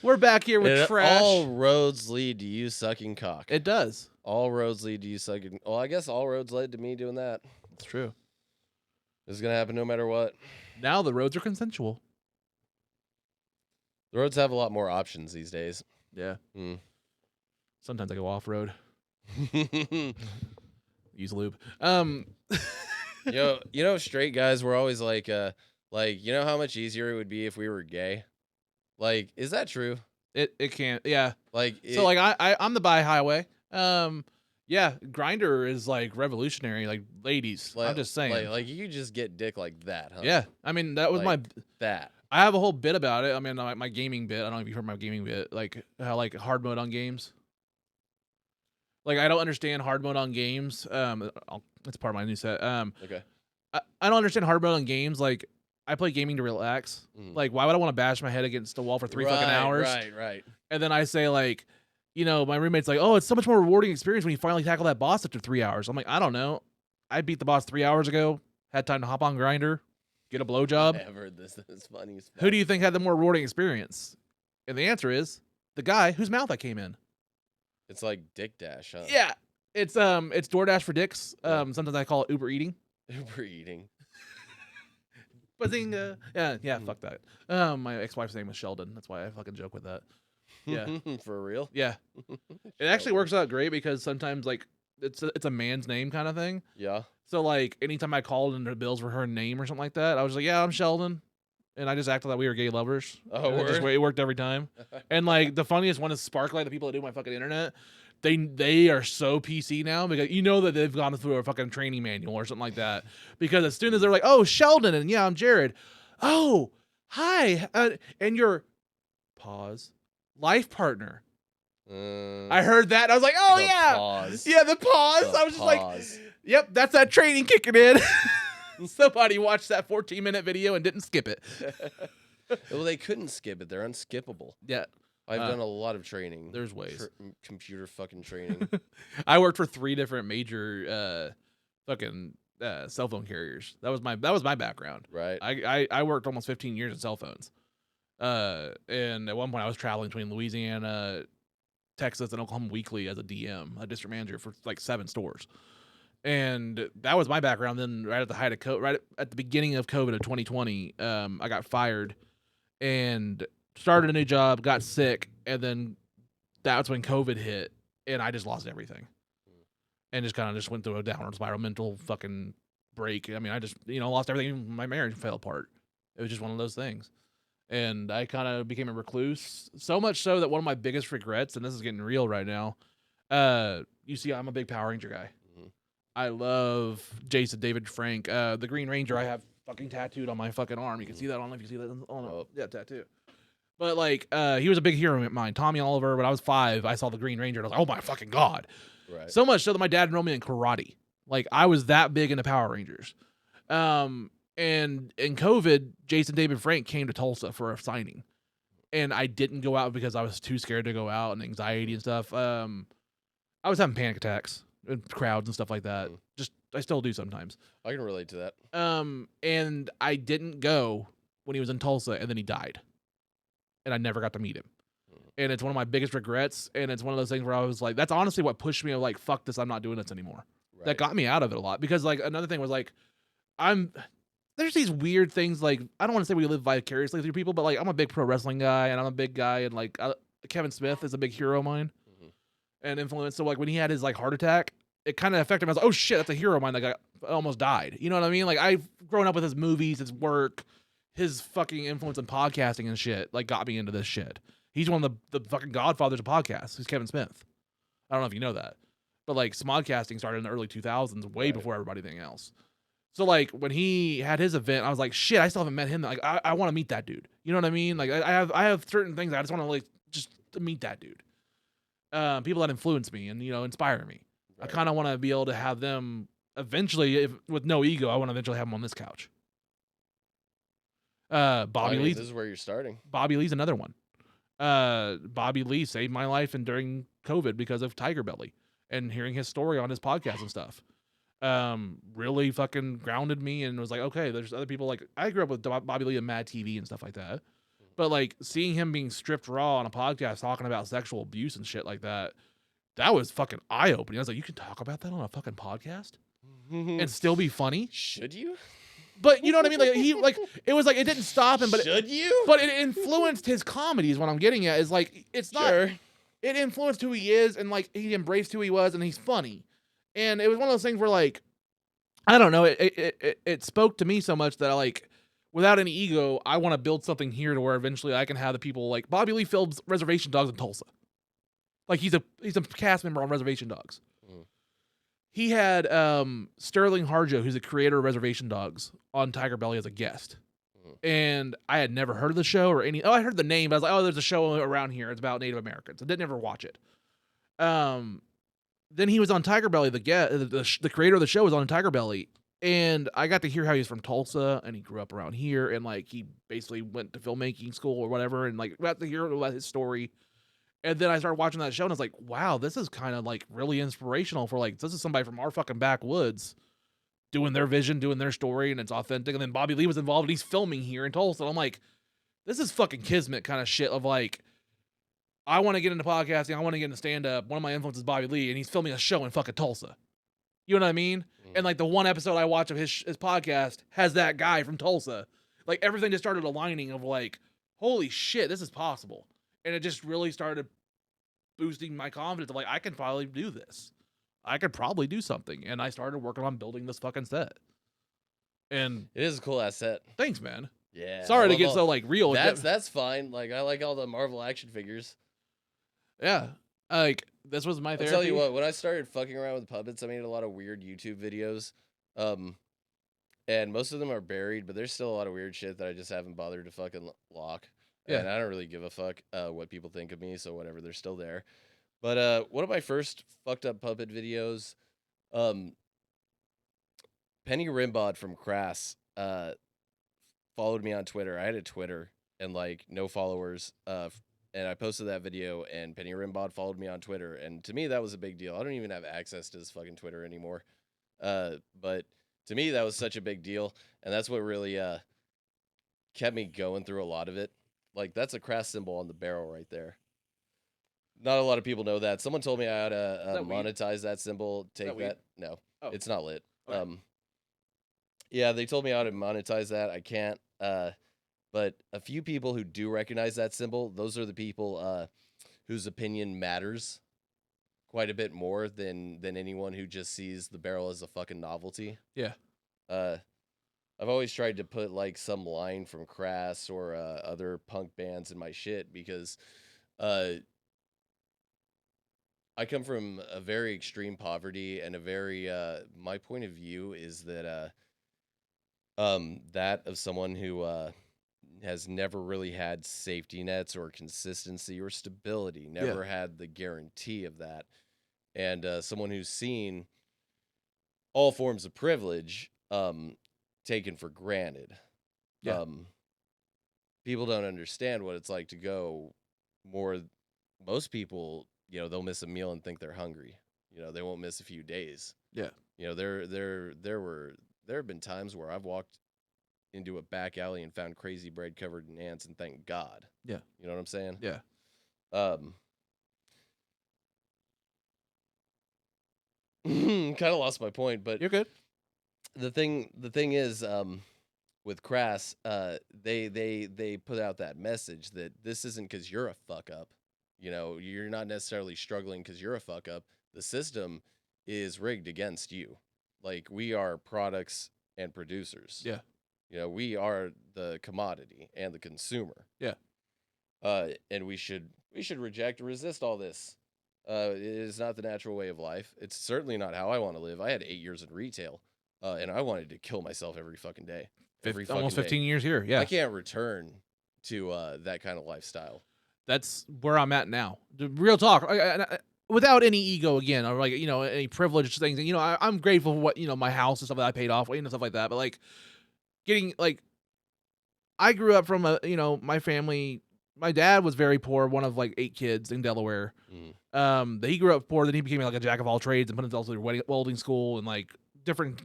we're back here with Trash. All roads lead to you sucking cock. It does. All roads lead to you sucking. Well, I guess all roads led to me doing that. It's true. This is gonna happen no matter what. Now the roads are consensual. The roads have a lot more options these days. Yeah. Sometimes I go off road. Use lube. Straight guys were always you know how much easier it would be if we were gay? Is that true? It can't. Yeah. So I'm the bi highway. Yeah, Grinder is revolutionary. Ladies, I'm just saying. You just get dick like that, huh? Yeah, I mean that was that. I have a whole bit about it. I mean, my gaming bit. I don't know if you've heard my gaming bit. How hard mode on games. I don't understand hard mode on games. It's part of my new set. Okay. I don't understand hard mode on games. I play gaming to relax. Why would I want to bash my head against a wall for 3 fucking hours? Right. And then I say my roommate's like, oh, it's so much more rewarding experience when you finally tackle that boss after 3 hours. I'm like, I don't know. I beat the boss 3 hours ago. Had time to hop on Grinder, get a blowjob. I've heard this. It's funny. Who do you think had the more rewarding experience? And the answer is the guy whose mouth I came in. It's like Dick Dash, huh? Yeah. It's DoorDash for dicks. Sometimes I call it Uber eating. Uber eating. Bazinga. Yeah, fuck that. My ex-wife's name was Sheldon. That's why I fucking joke with that. Yeah. For real? Yeah. It actually works out great because sometimes it's a man's name kind of thing. Yeah. So anytime I called in the bills for her name or something like that, I was like, yeah, I'm Sheldon. And I just acted like we were gay lovers. Oh, it worked every time. And the funniest one is Sparklight, the people that do my fucking internet. They are so PC now because that they've gone through a fucking training manual or something like that. Because as soon as they're like, oh, Sheldon, and yeah, I'm Jared. Oh, hi. And your pause life partner. I heard that. And I was like, oh yeah. Pause. Yeah, the pause. I was just pause. like, yep, that's that training kicking in. Somebody watched that 14-minute video and didn't skip it. Well, they couldn't skip it. They're unskippable. Yeah. I've done a lot of training. There's ways. Computer fucking training. I worked for 3 different major fucking cell phone carriers. That was my background. Right. I worked almost 15 years in cell phones. And at one point I was traveling between Louisiana, Texas, and Oklahoma weekly as a DM, a district manager for like 7 stores. And that was my background. Then right at the height of right at the beginning of COVID of 2020, I got fired and started a new job, got sick, and then that's when COVID hit, and I just lost everything. And just kind of just went through a downward spiral, mental fucking break. I mean, I just, lost everything. My marriage fell apart. It was just one of those things. And I kind of became a recluse, so much so that one of my biggest regrets, and this is getting real right now, you see, I'm a big Power Ranger guy. Mm-hmm. I love Jason David Frank. The Green Ranger I have fucking tattooed on my fucking arm. You can see that. I don't know if you see that. Yeah, tattoo. But, like, he was a big hero of mine. Tommy Oliver, when I was 5, I saw the Green Ranger, and I was like, oh, my fucking God. Right. So much so that my dad enrolled me in karate. Like, I was that big into Power Rangers. And in COVID, Jason David Frank came to Tulsa for a signing. And I didn't go out because I was too scared to go out and anxiety and stuff. I was having panic attacks in crowds and stuff like that. Just, I still do sometimes. I can relate to that. And I didn't go when he was in Tulsa, and then he died. And I never got to meet him. And it's one of my biggest regrets. And it's one of those things where I was like, that's honestly what pushed me. Like, fuck this. I'm not doing this anymore. Right. That got me out of it a lot. Because, like, another thing was, like, there's these weird things. Like, I don't want to say we live vicariously through people, but, like, I'm a big pro wrestling guy, and I'm a big guy. And, like, Kevin Smith is a big hero of mine and influence. So, like, when he had his, like, heart attack, it kind of affected me. I was like, oh, shit, that's a hero of mine that guy almost died. You know what I mean? Like, I've grown up with his movies, his work, his fucking influence in podcasting and shit, like, got me into this shit. He's one of the fucking godfathers of podcasts. He's Kevin Smith. I don't know if you know that. But, like, smodcasting started in the early 2000s, way before everybody else. So, like, when he had his event, I was like, shit, I still haven't met him. Like, I want to meet that dude. You know what I mean? Like, I have certain things I just want to, like, just to meet that dude. People that influence me and, inspire me. Right. I kind of want to be able to have them eventually, with no ego, I want to eventually have them on this couch. Bobby Lee. This is where you're starting. Bobby Lee's another one. Bobby Lee saved my life and during COVID because of Tiger Belly and hearing his story on his podcast and stuff. Really fucking grounded me and was like, okay, there's other people. Like, I grew up with Bobby Lee and Mad TV and stuff like that. But, like, seeing him being stripped raw on a podcast talking about sexual abuse and shit like that, that was fucking eye-opening. I was like, you can talk about that on a fucking podcast and still be funny? Should you? But you know what I mean? Like, it was like, it didn't stop him, but should you? But it influenced his comedy is what I'm getting at. Is like, it's not, it influenced who he is, and, like, he embraced who he was, and he's funny. And it was one of those things where, like, I don't know, it spoke to me so much that I, like, without any ego, I want to build something here to where eventually I can have the people, like, Bobby Lee films Reservation Dogs in Tulsa. Like, he's a cast member on Reservation Dogs. He had Sterling Harjo, who's the creator of Reservation Dogs, on Tiger Belly as a guest. And I had never heard of the show or any... Oh, I heard the name, but I was like, oh, there's a show around here. It's about Native Americans. I didn't ever watch it. Then he was on Tiger Belly. The creator of the show was on Tiger Belly. And I got to hear how he's from Tulsa, and he grew up around here. And, like, he basically went to filmmaking school or whatever. And, like, got to hear about his story. And then I started watching that show, and I was like, wow, this is kind of, like, really inspirational for, like, this is somebody from our fucking backwoods doing their vision, doing their story, and it's authentic. And then Bobby Lee was involved, and he's filming here in Tulsa. And I'm like, this is fucking kismet kind of shit of, like, I want to get into podcasting. I want to get into stand-up. One of my influences is Bobby Lee, and he's filming a show in fucking Tulsa. You know what I mean? And, like, the one episode I watch of his podcast has that guy from Tulsa. Like, everything just started aligning of, like, holy shit, this is possible. And it just really started boosting my confidence of, like, I can probably do this. I could probably do something. And I started working on building this fucking set. And it is a cool ass set. Thanks, man. Yeah. Sorry to get so, like, real. That's fine. Like, I like all the Marvel action figures. Yeah. Like, this was my therapy. I'll tell you what, when I started fucking around with puppets, I made a lot of weird YouTube videos. And most of them are buried, but there's still a lot of weird shit that I just haven't bothered to fucking lock. Yeah. And I don't really give a fuck what people think of me, so whatever, they're still there. But one of my first fucked up puppet videos, Penny Rimbod from Crass followed me on Twitter. I had a Twitter and, like, no followers. And I posted that video, and Penny Rimbod followed me on Twitter. And to me, that was a big deal. I don't even have access to his fucking Twitter anymore. But to me, that was such a big deal. And that's what really kept me going through a lot of it. Like, that's a crass symbol on the barrel right there. Not a lot of people know that. Someone told me I ought to monetize that symbol. Take that. No, it's not lit. Okay. Yeah, they told me I ought to monetize that. I can't. But a few people who do recognize that symbol, those are the people whose opinion matters quite a bit more than anyone who just sees the barrel as a fucking novelty. Yeah. I've always tried to put like some line from Crass or other punk bands in my shit because I come from a very extreme poverty and a very my point of view is that that of someone who has never really had safety nets or consistency or stability, never had the guarantee of that. And someone who's seen all forms of privilege taken for granted. Yeah. People don't understand what it's like to go most people, you know, they'll miss a meal and think they're hungry. You know, they won't miss a few days. Yeah. You know, there have been times where I've walked into a back alley and found crazy bread covered in ants, and thank God. Yeah. You know what I'm saying? Yeah. Kind of lost my point, but you're good. The thing is, with Crass, they put out that message that this isn't because you're a fuck up. You know, you're not necessarily struggling because you're a fuck up. The system is rigged against you. Like, we are products and producers. Yeah. You know, we are the commodity and the consumer. Yeah. And we should reject or resist all this. It is not the natural way of life. It's certainly not how I want to live. I had 8 years in retail, and I wanted to kill myself every fucking day. Almost 15 years here. Yeah. I can't return to that kind of lifestyle. That's where I'm at now. The real talk. I, without any ego again, or like, you know, any privileged things. You know, I'm grateful for what, you know, my house and stuff that I paid off, you know, stuff like that. But like getting like, I grew up from a, you know, my family. My dad was very poor, one of like 8 kids in Delaware. He grew up poor, then he became like a jack of all trades and put himself through welding school and like different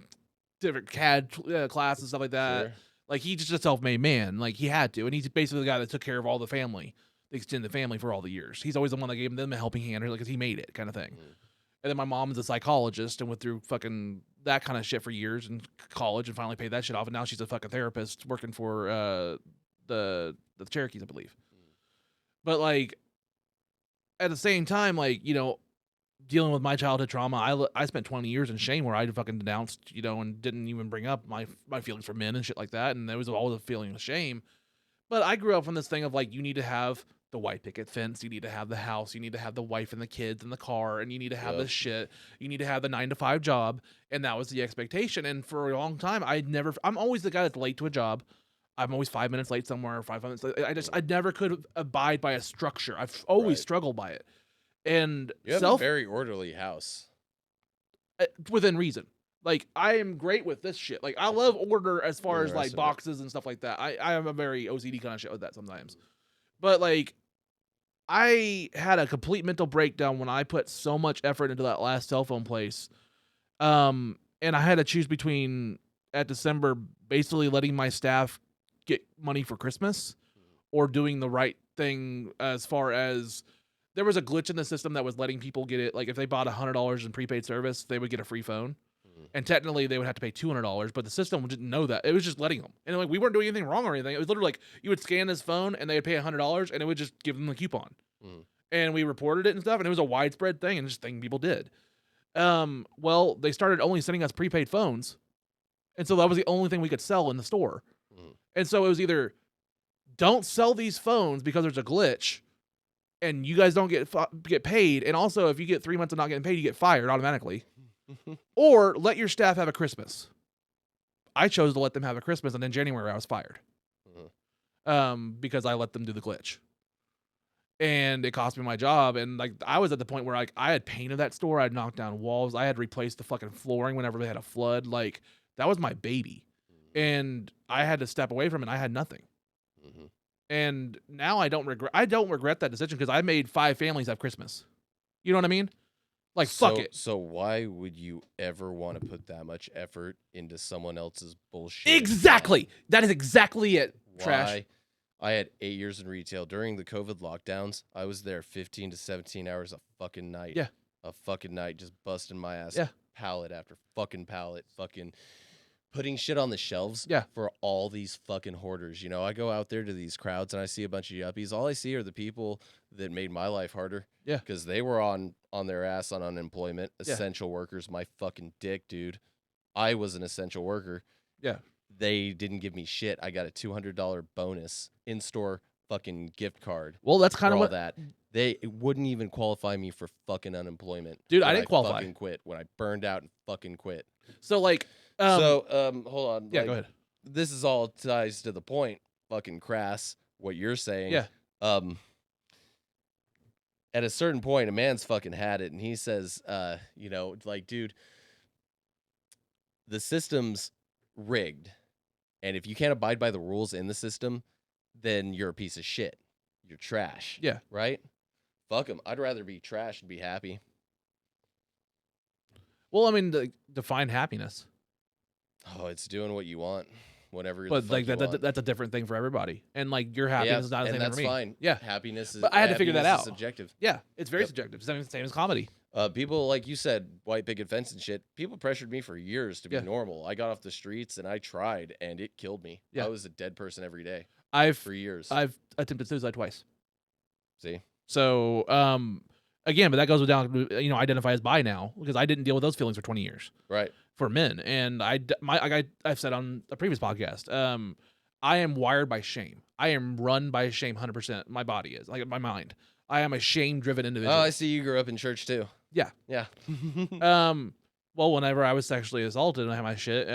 CAD classes and stuff like that. Sure. Like, he's just a self-made man. Like, he had to, and he's basically the guy that took care of all the family, the extended family, for all the years. He's always the one that gave them a helping hand, like, because he made it, kind of thing. And then my mom is a psychologist and went through fucking that kind of shit for years in college and finally paid that shit off. And now she's a fucking therapist working for the Cherokees, I believe. But like, at the same time, like, you know, dealing with my childhood trauma, I spent 20 years in shame where I fucking denounced, you know, and didn't even bring up my feelings for men and shit like that. And there was always a feeling of shame. But I grew up from this thing of like, you need to have the white picket fence, you need to have the house, you need to have the wife and the kids and the car, and you need to have this shit, you need to have the 9-to-5 job. And that was the expectation. And for a long time, I'm always the guy that's late to a job. I'm always 5 minutes late somewhere, 5 minutes late. I never could abide by a structure. I've always struggled by it. And you have a very orderly house. Within reason. Like, I am great with this shit. Like, I love order as far as like boxes and stuff like that. I am a very OCD kind of shit with that sometimes. But like, I had a complete mental breakdown when I put so much effort into that last cell phone place. And I had to choose between, at December, basically letting my staff get money for Christmas or doing the right thing as far as there was a glitch in the system that was letting people get it. Like, if they bought $100 in prepaid service, they would get a free phone. And technically they would have to pay $200, but the system didn't know that. It was just letting them. And like, we weren't doing anything wrong or anything. It was literally like, you would scan this phone and they would pay $100 and it would just give them the coupon. And we reported it and stuff, and it was a widespread thing and just thing people did. Well, they started only sending us prepaid phones. And so that was the only thing we could sell in the store. And so it was either don't sell these phones because there's a glitch and you guys don't get paid. And also, if you get 3 months of not getting paid, you get fired automatically. Or let your staff have a Christmas. I chose to let them have a Christmas, and in January I was fired. Because I let them do the glitch. And it cost me my job. And like, I was at the point where like, I had painted that store, I had knocked down walls, I had replaced the fucking flooring whenever they had a flood. Like, that was my baby. And I had to step away from it. I had nothing. And now I don't regret that decision because I made 5 families have Christmas. You know what I mean? Like, fuck it. So why would you ever want to put that much effort into someone else's bullshit? Exactly. That is exactly it. Why? Trash. I had 8 years in retail. During the COVID lockdowns, I was there 15 to 17 hours a fucking night. Yeah. A fucking night, just busting my ass. Yeah. Pallet after fucking pallet, fucking putting shit on the shelves Yeah. for all these fucking hoarders. You know, I go out there to these crowds and I see a bunch of yuppies. All I see are the people that made my life harder. Yeah. Because they were on their ass on unemployment. Yeah. Essential workers, my fucking dick, dude. I was an essential worker. Yeah. They didn't give me shit. I got a $200 bonus in-store fucking gift card. Well, that's kind for of all what that. They wouldn't even qualify me for fucking unemployment. Dude, when I didn't qualify. Fucking quit when I burned out and fucking quit. So like Hold on. Yeah, like, go ahead. This is all ties to the point. Fucking crass. What you're saying. Yeah. At a certain point, a man's fucking had it, and he says, like, dude, the system's rigged, and if you can't abide by the rules in the system, then you're a piece of shit. You're trash. Yeah. Right? Fuck them. I'd rather be trash and be happy. Well, I mean, define happiness. Oh, it's doing what you want, whatever. But the like fuck you want. that's a different thing for everybody. And like your happiness is not the and same that's for me. fine. Yeah. Happiness is. But I had to figure that happiness out. is subjective. Yeah, it's very Yep. subjective. Same as comedy. People, like you said, white picket fence and shit. People pressured me for years to be Yeah. normal. I got off the streets and I tried, and it killed me. Yeah. I was a dead person every day I've for years. I've attempted suicide twice. See, So again, but that goes down. Identify as bi now because I didn't deal with those feelings for 20 years right? for men, and I've said on a previous podcast. I am wired by shame. I am run by shame 100%. My body is like my mind. I am a shame-driven individual. Oh, I see. You grew up in church too. Yeah. Yeah. Well, whenever I was sexually assaulted and I had my shit,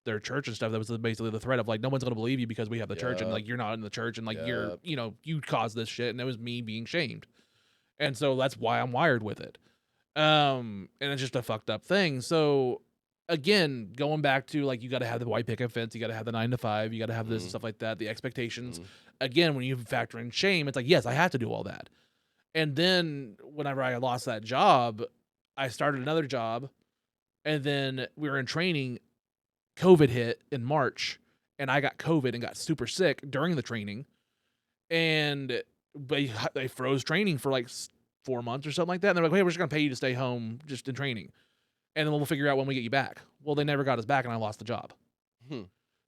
their church and stuff, that was basically the threat of like, no one's gonna believe you because we have the church and like you're not in the church and like you're, you caused this shit, and it was me being shamed, and so that's why I'm wired with it. And it's just a fucked up thing. So again, going back to like, you got to have the white picket fence, you got to have the 9 to 5, you got to have this and stuff like that, the expectations. Again, when you factor in shame, it's like, yes, I have to do all that. And then whenever I lost that job, I started another job, and then we were in training. COVID hit in March, and I got COVID and got super sick during the training, and they froze training for like 4 months or something like that. And they're like, hey, we're just gonna pay you to stay home just in training, and then we'll figure out when we get you back. Well, they never got us back, and I lost the job.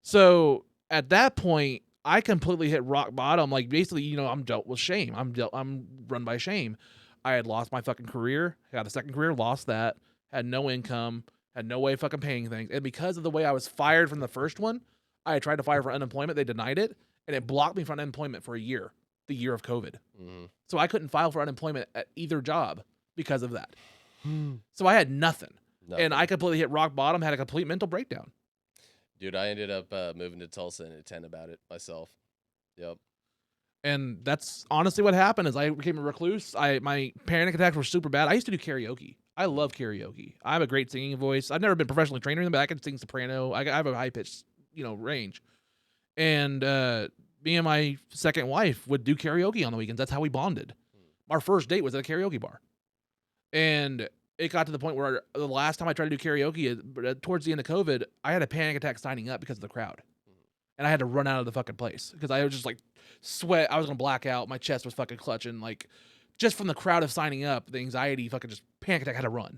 So at that point, I completely hit rock bottom. Like basically, I'm dealt with shame. I'm run by shame. I had lost my fucking career, got a second career, lost that, had no income, had no way of fucking paying things. And because of the way I was fired from the first one, I had tried to file for unemployment. They denied it, and it blocked me from unemployment for a year, the year of COVID. So I couldn't file for unemployment at either job because of that. So I had nothing. And I completely hit rock bottom, had a complete mental breakdown. Dude, I ended up moving to Tulsa and at 10 about it myself. Yep. And that's honestly what happened is I became a recluse. My panic attacks were super bad. I used to do karaoke. I love karaoke. I have a great singing voice. I've never been professionally trained in it, but I can sing soprano. I have a high pitched, range. And me and my second wife would do karaoke on the weekends. That's how we bonded. Our first date was at a karaoke bar. And it got to the point where the last time I tried to do karaoke, towards the end of COVID, I had a panic attack signing up because of the crowd. And I had to run out of the fucking place because I was just like sweat. I was going to black out. My chest was fucking clutching. Like just from the crowd of signing up, the anxiety, fucking just panic attack, had to run.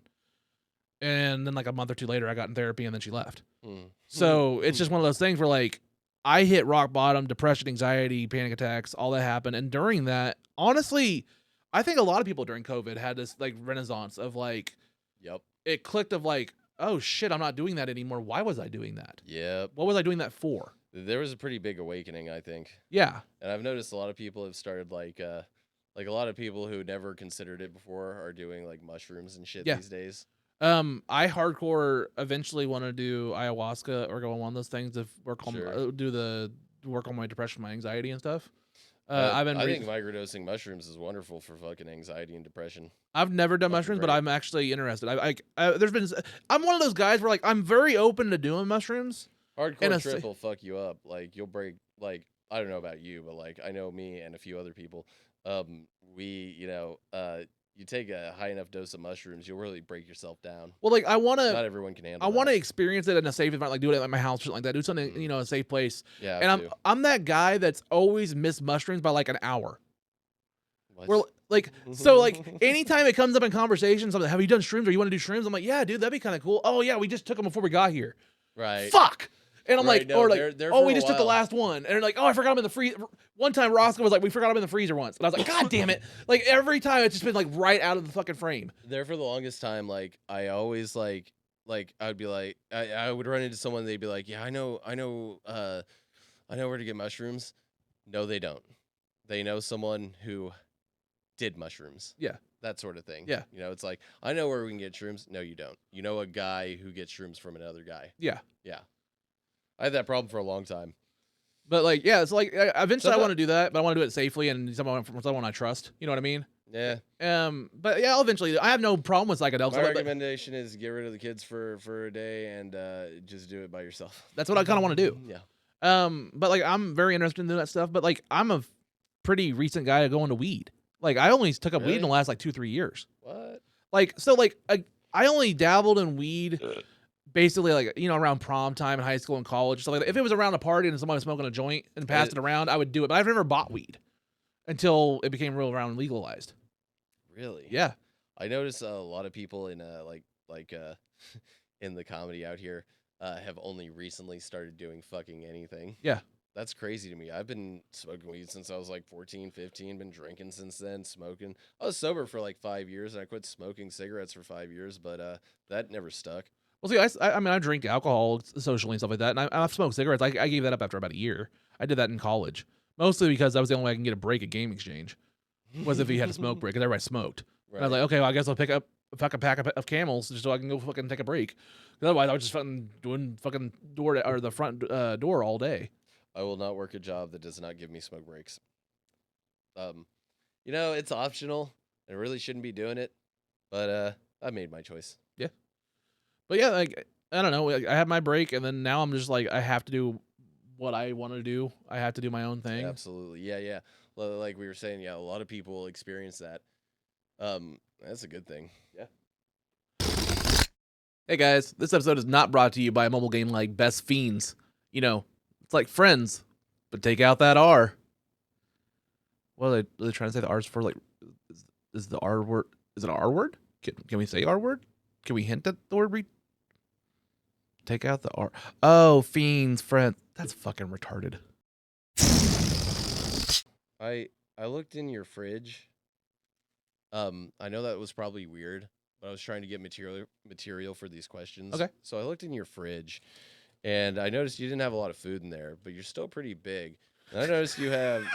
And then like a month or two later, I got in therapy and then she left. So it's just one of those things where like I hit rock bottom, depression, anxiety, panic attacks, all that happened. And during that, honestly, I think a lot of people during COVID had this like renaissance of like, it clicked of like, oh shit, I'm not doing that anymore. Why was I doing that? Yep. What was I doing that for? There was a pretty big awakening, I think. Yeah. And I've noticed a lot of people have started like a lot of people who never considered it before are doing like mushrooms and shit these days. I hardcore eventually want to do ayahuasca or go on one of those things to work on work on my depression, my anxiety and stuff. I think microdosing mushrooms is wonderful for fucking anxiety and depression. I've never done mushrooms, but I'm actually interested. I'm one of those guys where like I'm very open to doing mushrooms. Hardcore trip will fuck you up. Like you'll break. Like I don't know about you, but like I know me and a few other people. you take a high enough dose of mushrooms, you'll really break yourself down. Well, like I want Not to. everyone can handle I want to that. experience it in a safe environment, like do it at my house or something like that. Do something, a safe place. Yeah, And I'm that guy that's always missed mushrooms by like an hour. What? We're like, so like anytime it comes up in conversation, something, have you done shrooms or you want to do shrooms? I'm like, yeah, dude, that'd be kind of cool. Oh yeah, we just took them before we got here. Right. Fuck. And I'm Right, like, no, or like, they're oh, for we a just took the while. last one. And they're like, oh, I forgot them in the freezer. One time Roscoe was like, we forgot them in the freezer once. And I was like, God damn it. Like every time it's just been like right out of the fucking frame. There for the longest time, like I always like I'd be like I would run into someone, they'd be like, yeah, I know where to get mushrooms. No, they don't. They know someone who did mushrooms. Yeah. That sort of thing. Yeah. You know, it's like, I know where we can get shrooms. No, you don't. You know a guy who gets shrooms from another guy. Yeah. Yeah. I had that problem for a long time. But like, yeah, it's like eventually I Sometimes- want to do that, but I want to do it safely and someone I trust. You know what I mean? Yeah. But yeah, I'll eventually. I have no problem with psychedelics. My But recommendation is get rid of the kids for a day and just do it by yourself. that's what I kind of want to do. Yeah. But like I'm very interested in doing that stuff. But like I'm a pretty recent guy going to weed. Like I only took up weed in the Really? last like 2-3 years. What? Like so like I only dabbled in weed basically like around prom time in high school and college. So like if it was around a party and somebody was smoking a joint and passed it around, I would do it. But I've never bought weed until it became real around legalized. Really? Yeah. I notice a lot of people in in the comedy out here have only recently started doing fucking anything. Yeah. That's crazy to me. I've been smoking weed since I was like 14, 15, been drinking since then, smoking. I was sober for like 5 years and I quit smoking cigarettes for 5 years, but that never stuck. Well, see, I mean, I drink alcohol socially and stuff like that, and I've smoked cigarettes. I gave that up after about a year. I did that in college, mostly because that was the only way I can get a break at Game Exchange, was if he had a smoke break, because everybody smoked. Right. And I was like, okay, well, I guess I'll pick up a fucking pack of Camels just so I can go fucking take a break. 'Cause otherwise, I was just fucking doing fucking the front door all day. I will not work a job that does not give me smoke breaks. It's optional. I really shouldn't be doing it, but I made my choice. But yeah, like I don't know, like, I had my break, and then now I'm just like I have to do what I want to do. I have to do my own thing. Absolutely. Yeah. Like we were saying, yeah, a lot of people experience that. That's a good thing. Yeah. Hey guys, this episode is not brought to you by a mobile game like Best Fiends. It's like Friends, but take out that R. What are they trying to say? The R's for like, is the R word? Is it an R word? Can we say R word? Can we hint at the word? Take out the R. Oh, Fiends, Friends. That's fucking retarded. I looked in your fridge. I know that was probably weird, but I was trying to get material for these questions. Okay. So I looked in your fridge, and I noticed you didn't have a lot of food in there, but you're still pretty big. And I noticed you have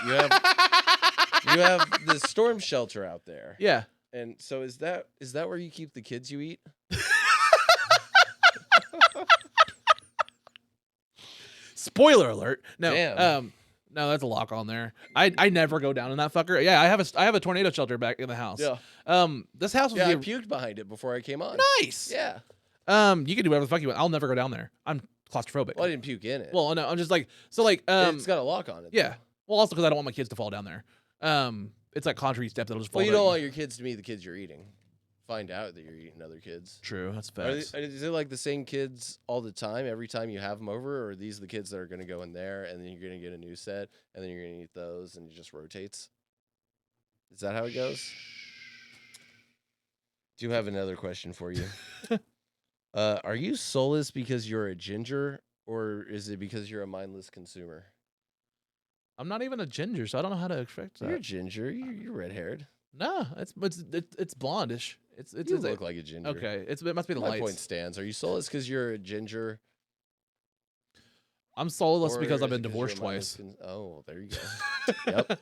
the storm shelter out there. Yeah. And so is that where you keep the kids you eat? Spoiler alert. No. Damn. No, that's a lock on there. I never go down in that fucker. Yeah, I have a tornado shelter back in the house. Yeah. This house was Yeah, I puked behind it before I came on. nice. Yeah. You can do whatever the fuck you want. I'll never go down there. I'm claustrophobic. Well, I didn't puke in it. Well, no, I'm just like it's got a lock on it. yeah. though. Well, also because I don't want my kids to fall down there. It's like concrete steps that'll just fall. Well, you down. don't want your kids to meet the kids you're eating. Find out that you're eating other kids. True, that's Are facts. is it like the same kids all the time, every time you have them over, or are these the kids that are going to go in there, and then you're going to get a new set, and then you're going to eat those, and it just rotates? Is that how it goes? Do have another question for you. Are you soulless because you're a ginger, or is it because you're a mindless consumer? I'm not even a ginger, so I don't know how to expect that. You're a ginger. You're red-haired. No, it's blondish. You look like a ginger. okay. It must be the My lights. point stands. Are you soulless because you're a ginger? I'm soulless or because I've is been it 'cause you're a divorced mindless twice. Oh, there you go. Yep.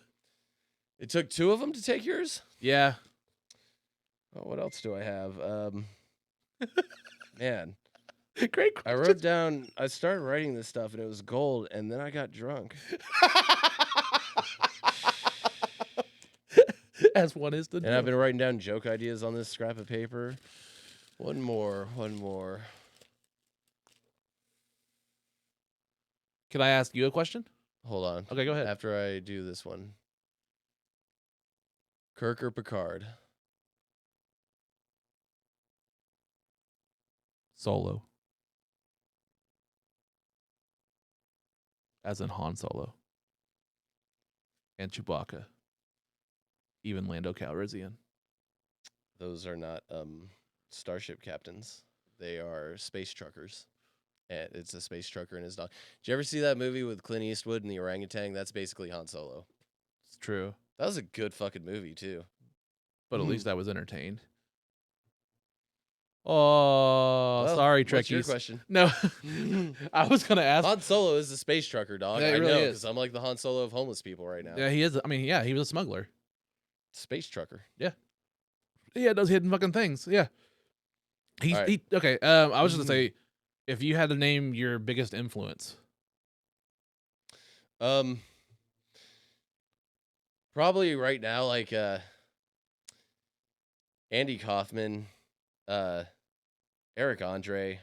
It took 2 of them to take yours? Yeah. Oh, what else do I have? Man, Great. I wrote down. I started writing this stuff, and it was gold, and then I got drunk. As one is to And I've been writing down joke ideas on this scrap of paper. One more. Can I ask you a question? Hold on. Okay, go ahead. After I do this one. Kirk or Picard? Solo. As in Han Solo. And Chewbacca. Even Lando Calrissian. Those are not starship captains. They are space truckers. And it's a space trucker and his dog. Did you ever see that movie with Clint Eastwood and the orangutan? That's basically Han Solo. It's true. That was a good fucking movie, too. But at least I was entertained. Oh, Well, sorry, what's your Trekkies. question? No, I was gonna ask. Han Solo is a space trucker, dog. Yeah, he I really know, is. because I'm like the Han Solo of homeless people right now. Yeah, he is. I mean, yeah, he was a smuggler. Space trucker. Yeah, does hidden fucking things. Yeah. He's All right. okay. I was just gonna say, if you had to name your biggest influence, Probably right now, like Andy Kaufman, Eric Andre,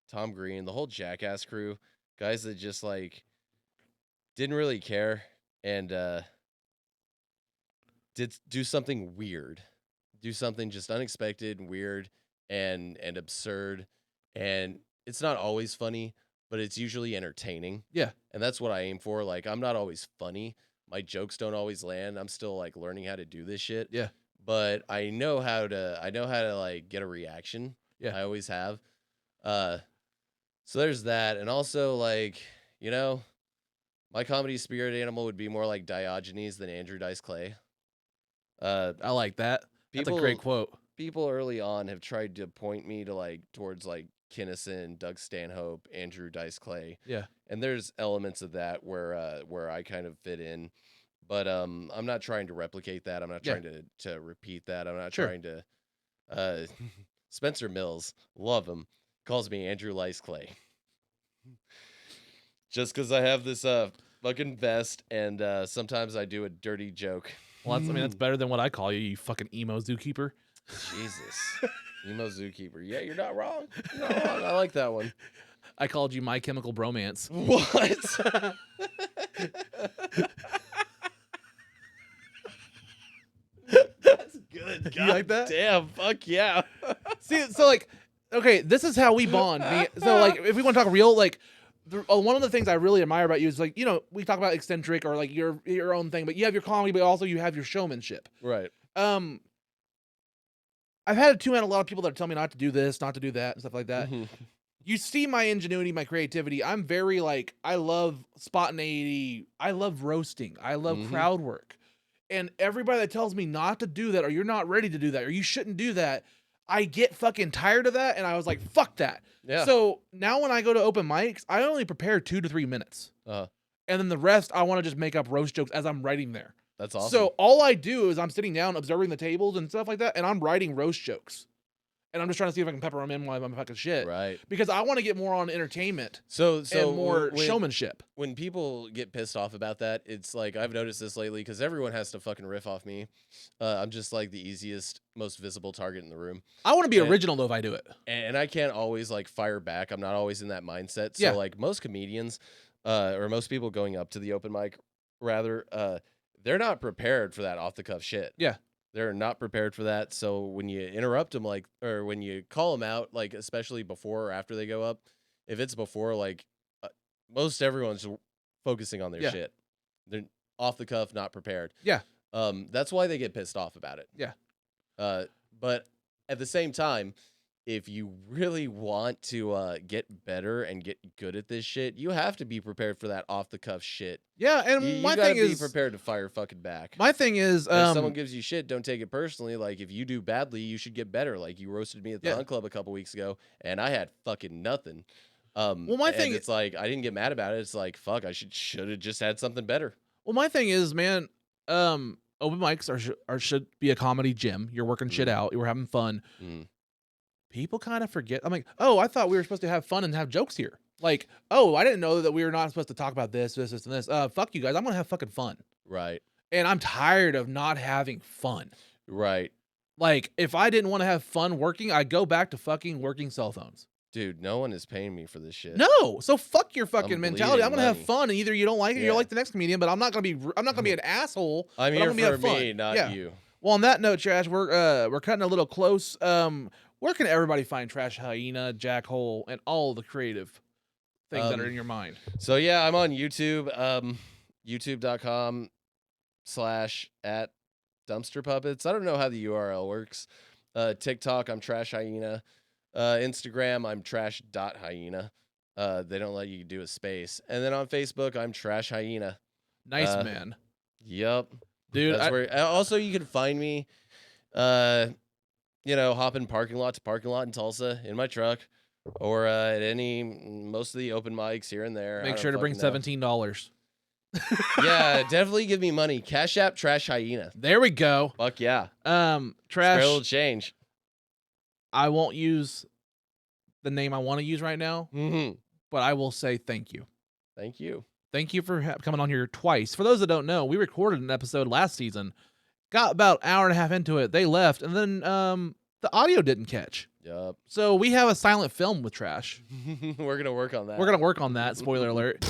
Tom Green, the whole Jackass crew, guys that just like didn't really care and did do something weird, do something just unexpected and weird and absurd, and it's not always funny, but it's usually entertaining. Yeah. And that's what I aim for. Like, I'm not always funny. My jokes don't always land. I'm still like learning how to do this shit. Yeah. But I know how to like get a reaction. Yeah. I always have. So there's that. And also, like, you know, my comedy spirit animal would be more like Diogenes than Andrew Dice Clay. I like that. That's a great quote. People early on have tried to point me to like towards like Kinnison, Doug Stanhope, Andrew Dice Clay. Yeah. And there's elements of that where I kind of fit in. But I'm not trying to replicate that. I'm not trying to repeat that. I'm not trying to Spencer Mills, love him, calls me Andrew Dice Clay. Just because I have this fucking vest and sometimes I do a dirty joke. Well, that's better than what I call you, you fucking emo zookeeper. Jesus. Emo zookeeper. Yeah, you're not wrong. You're not wrong. I like that one. I called you My Chemical Bromance. What? That's good. God You like that? Damn. Fuck yeah. See, so like, okay, this is how we bond. So like, if we want to talk real, like, one of the things I really admire about you is like, you know, we talk about eccentric or like your own thing, but you have your comedy, but also you have your showmanship. Right. I've had a lot of people that tell me not to do this, not to do that, and stuff like that. Mm-hmm. You see my ingenuity, my creativity. I'm very like, I love spontaneity. I love roasting. I love crowd work. And everybody that tells me not to do that, or you're not ready to do that, or you shouldn't do that, I get fucking tired of that. And I was like, fuck that. Yeah. So now when I go to open mics, I only prepare 2 to 3 minutes. And then the rest, I want to just make up roast jokes as I'm writing there. That's awesome. So all I do is I'm sitting down, observing the tables and stuff like that, and I'm writing roast jokes. And I'm just trying to see if I can pepper them in while I'm fucking shit. Right. Because I want to get more on entertainment and more showmanship. When people get pissed off about that, it's like, I've noticed this lately because everyone has to fucking riff off me. I'm just like the easiest, most visible target in the room. I want to be original though if I do it. And I can't always like fire back. I'm not always in that mindset. So like most comedians or most people going up to the open mic, rather, they're not prepared for that off the cuff shit. Yeah. They're not prepared for that. So when you interrupt them, like, or when you call them out, like, especially before or after they go up, if it's before, like, most everyone's focusing on their shit. They're off the cuff, not prepared. Yeah. That's why they get pissed off about it. Yeah. But at the same time, if you really want to get better and get good at this shit, you have to be prepared for that off the cuff shit. Yeah, and you my gotta thing is be prepared to fire fucking back. My thing is, if someone gives you shit, don't take it personally. Like, if you do badly, you should get better. Like, you roasted me at the Hunt Club a couple weeks ago, and I had fucking nothing. My thing, it's like, I didn't get mad about it. It's like, fuck, I should have just had something better. Well, my thing is, man, open mics should be a comedy gym. You're working shit out. You're having fun. People kind of forget. I'm like, oh, I thought we were supposed to have fun and have jokes here. Like, oh, I didn't know that we were not supposed to talk about this, and this. Fuck you guys. I'm gonna have fucking fun. Right. And I'm tired of not having fun. Right. Like, if I didn't want to have fun working, I'd go back to fucking working cell phones. Dude, no one is paying me for this shit. No, so fuck your fucking mentality. I'm gonna have fun, and either you don't like it, or you're like the next comedian. But I'm not gonna be an asshole. I'm here for me, not you. Well, on that note, Trash, we're cutting a little close. Where can everybody find Trash Hyena, Jack Hole, and all the creative things that are in your mind? So yeah, I'm on YouTube, youtube.com/@dumpsterpuppets. I don't know how the URL works. TikTok, I'm Trash Hyena. Instagram, I'm trash.hyena. They don't let you do a space. And then on Facebook, I'm Trash Hyena. Nice, man. Yep. Dude, That's where, also, you can find me, hopping parking lot to parking lot in Tulsa in my truck, or at most of the open mics here and there. Make sure to bring $17. Yeah, definitely give me money. Cash App Trash Hyena. There we go. Fuck yeah. Trash. Spare a little change. I won't use the name I want to use right now, but I will say thank you. Thank you. Thank you for coming on here twice. For those that don't know, we recorded an episode last season, got about an hour and a half into it. They left, and then the audio didn't catch. Yup. So we have a silent film with Trash. We're going to work on that. We're going to work on that. Spoiler alert.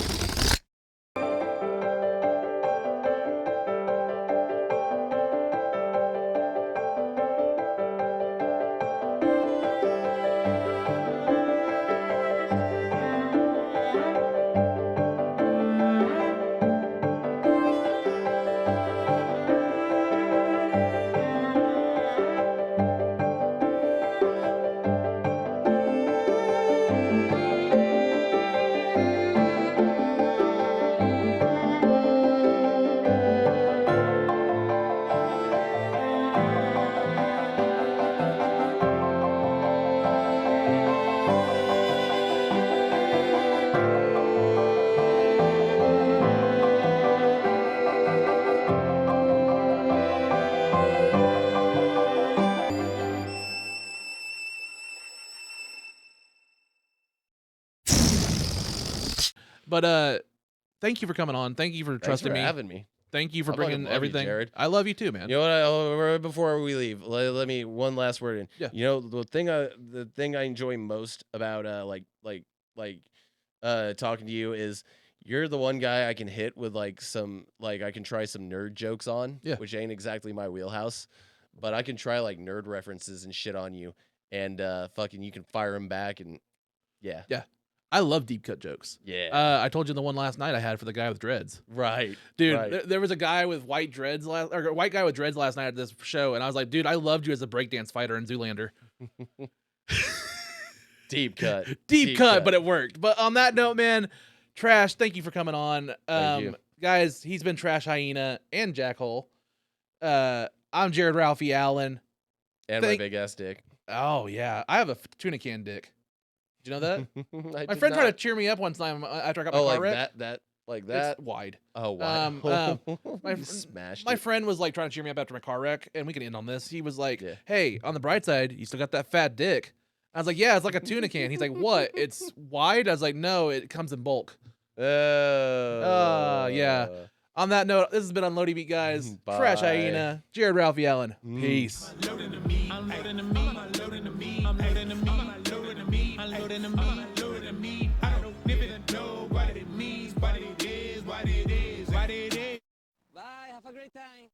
But thank you for coming on. Thank you for trusting me. Thanks for having me. Thank you for I fucking bringing love you, everything. Jared. I love you too, man. You know what? Before we leave, let me one last word in. Yeah. You know the thing I enjoy most about talking to you is you're the one guy I can hit with I can try some nerd jokes on. Yeah. Which ain't exactly my wheelhouse, but I can try like nerd references and shit on you, and fucking you can fire them back, and yeah. Yeah. I love deep cut jokes. Yeah. I told you the one last night I had for the guy with dreads. Right. Dude, right. There was a guy with white dreads or a white guy with dreads last night at this show, and I was like, dude, I loved you as a breakdance fighter in Zoolander. Deep cut. Deep cut, but it worked. But on that note, man, Trash, thank you for coming on. Thank you. Guys, he's been Trash Hyena and Jack Hole. I'm Jared Ralphie Allen. And my big ass dick. Oh, yeah. I have a tuna can dick. Did you know that? My friend not. tried to cheer me up one time after I got my car wrecked. Like that? It's wide. Oh, wow. My my friend was like trying to cheer me up after my car wreck, and we can end on this. He was like, hey, on the bright side, you still got that fat dick. I was like, yeah, it's like a tuna can. He's like, what? It's wide? I was like, no, it comes in bulk. Yeah. On that note, this has been Unloading Meat, guys. Bye. Trash Hyena, Jared Ralphie Allen. Peace. Unloading the meat. Unloading the meat. Unloading the meat. Unloading the meat. Unloading the meat. Unloading the meat. Unloading the meat. I don't even know what it means, what it is, what it is, what it is. Bye. Have a great time.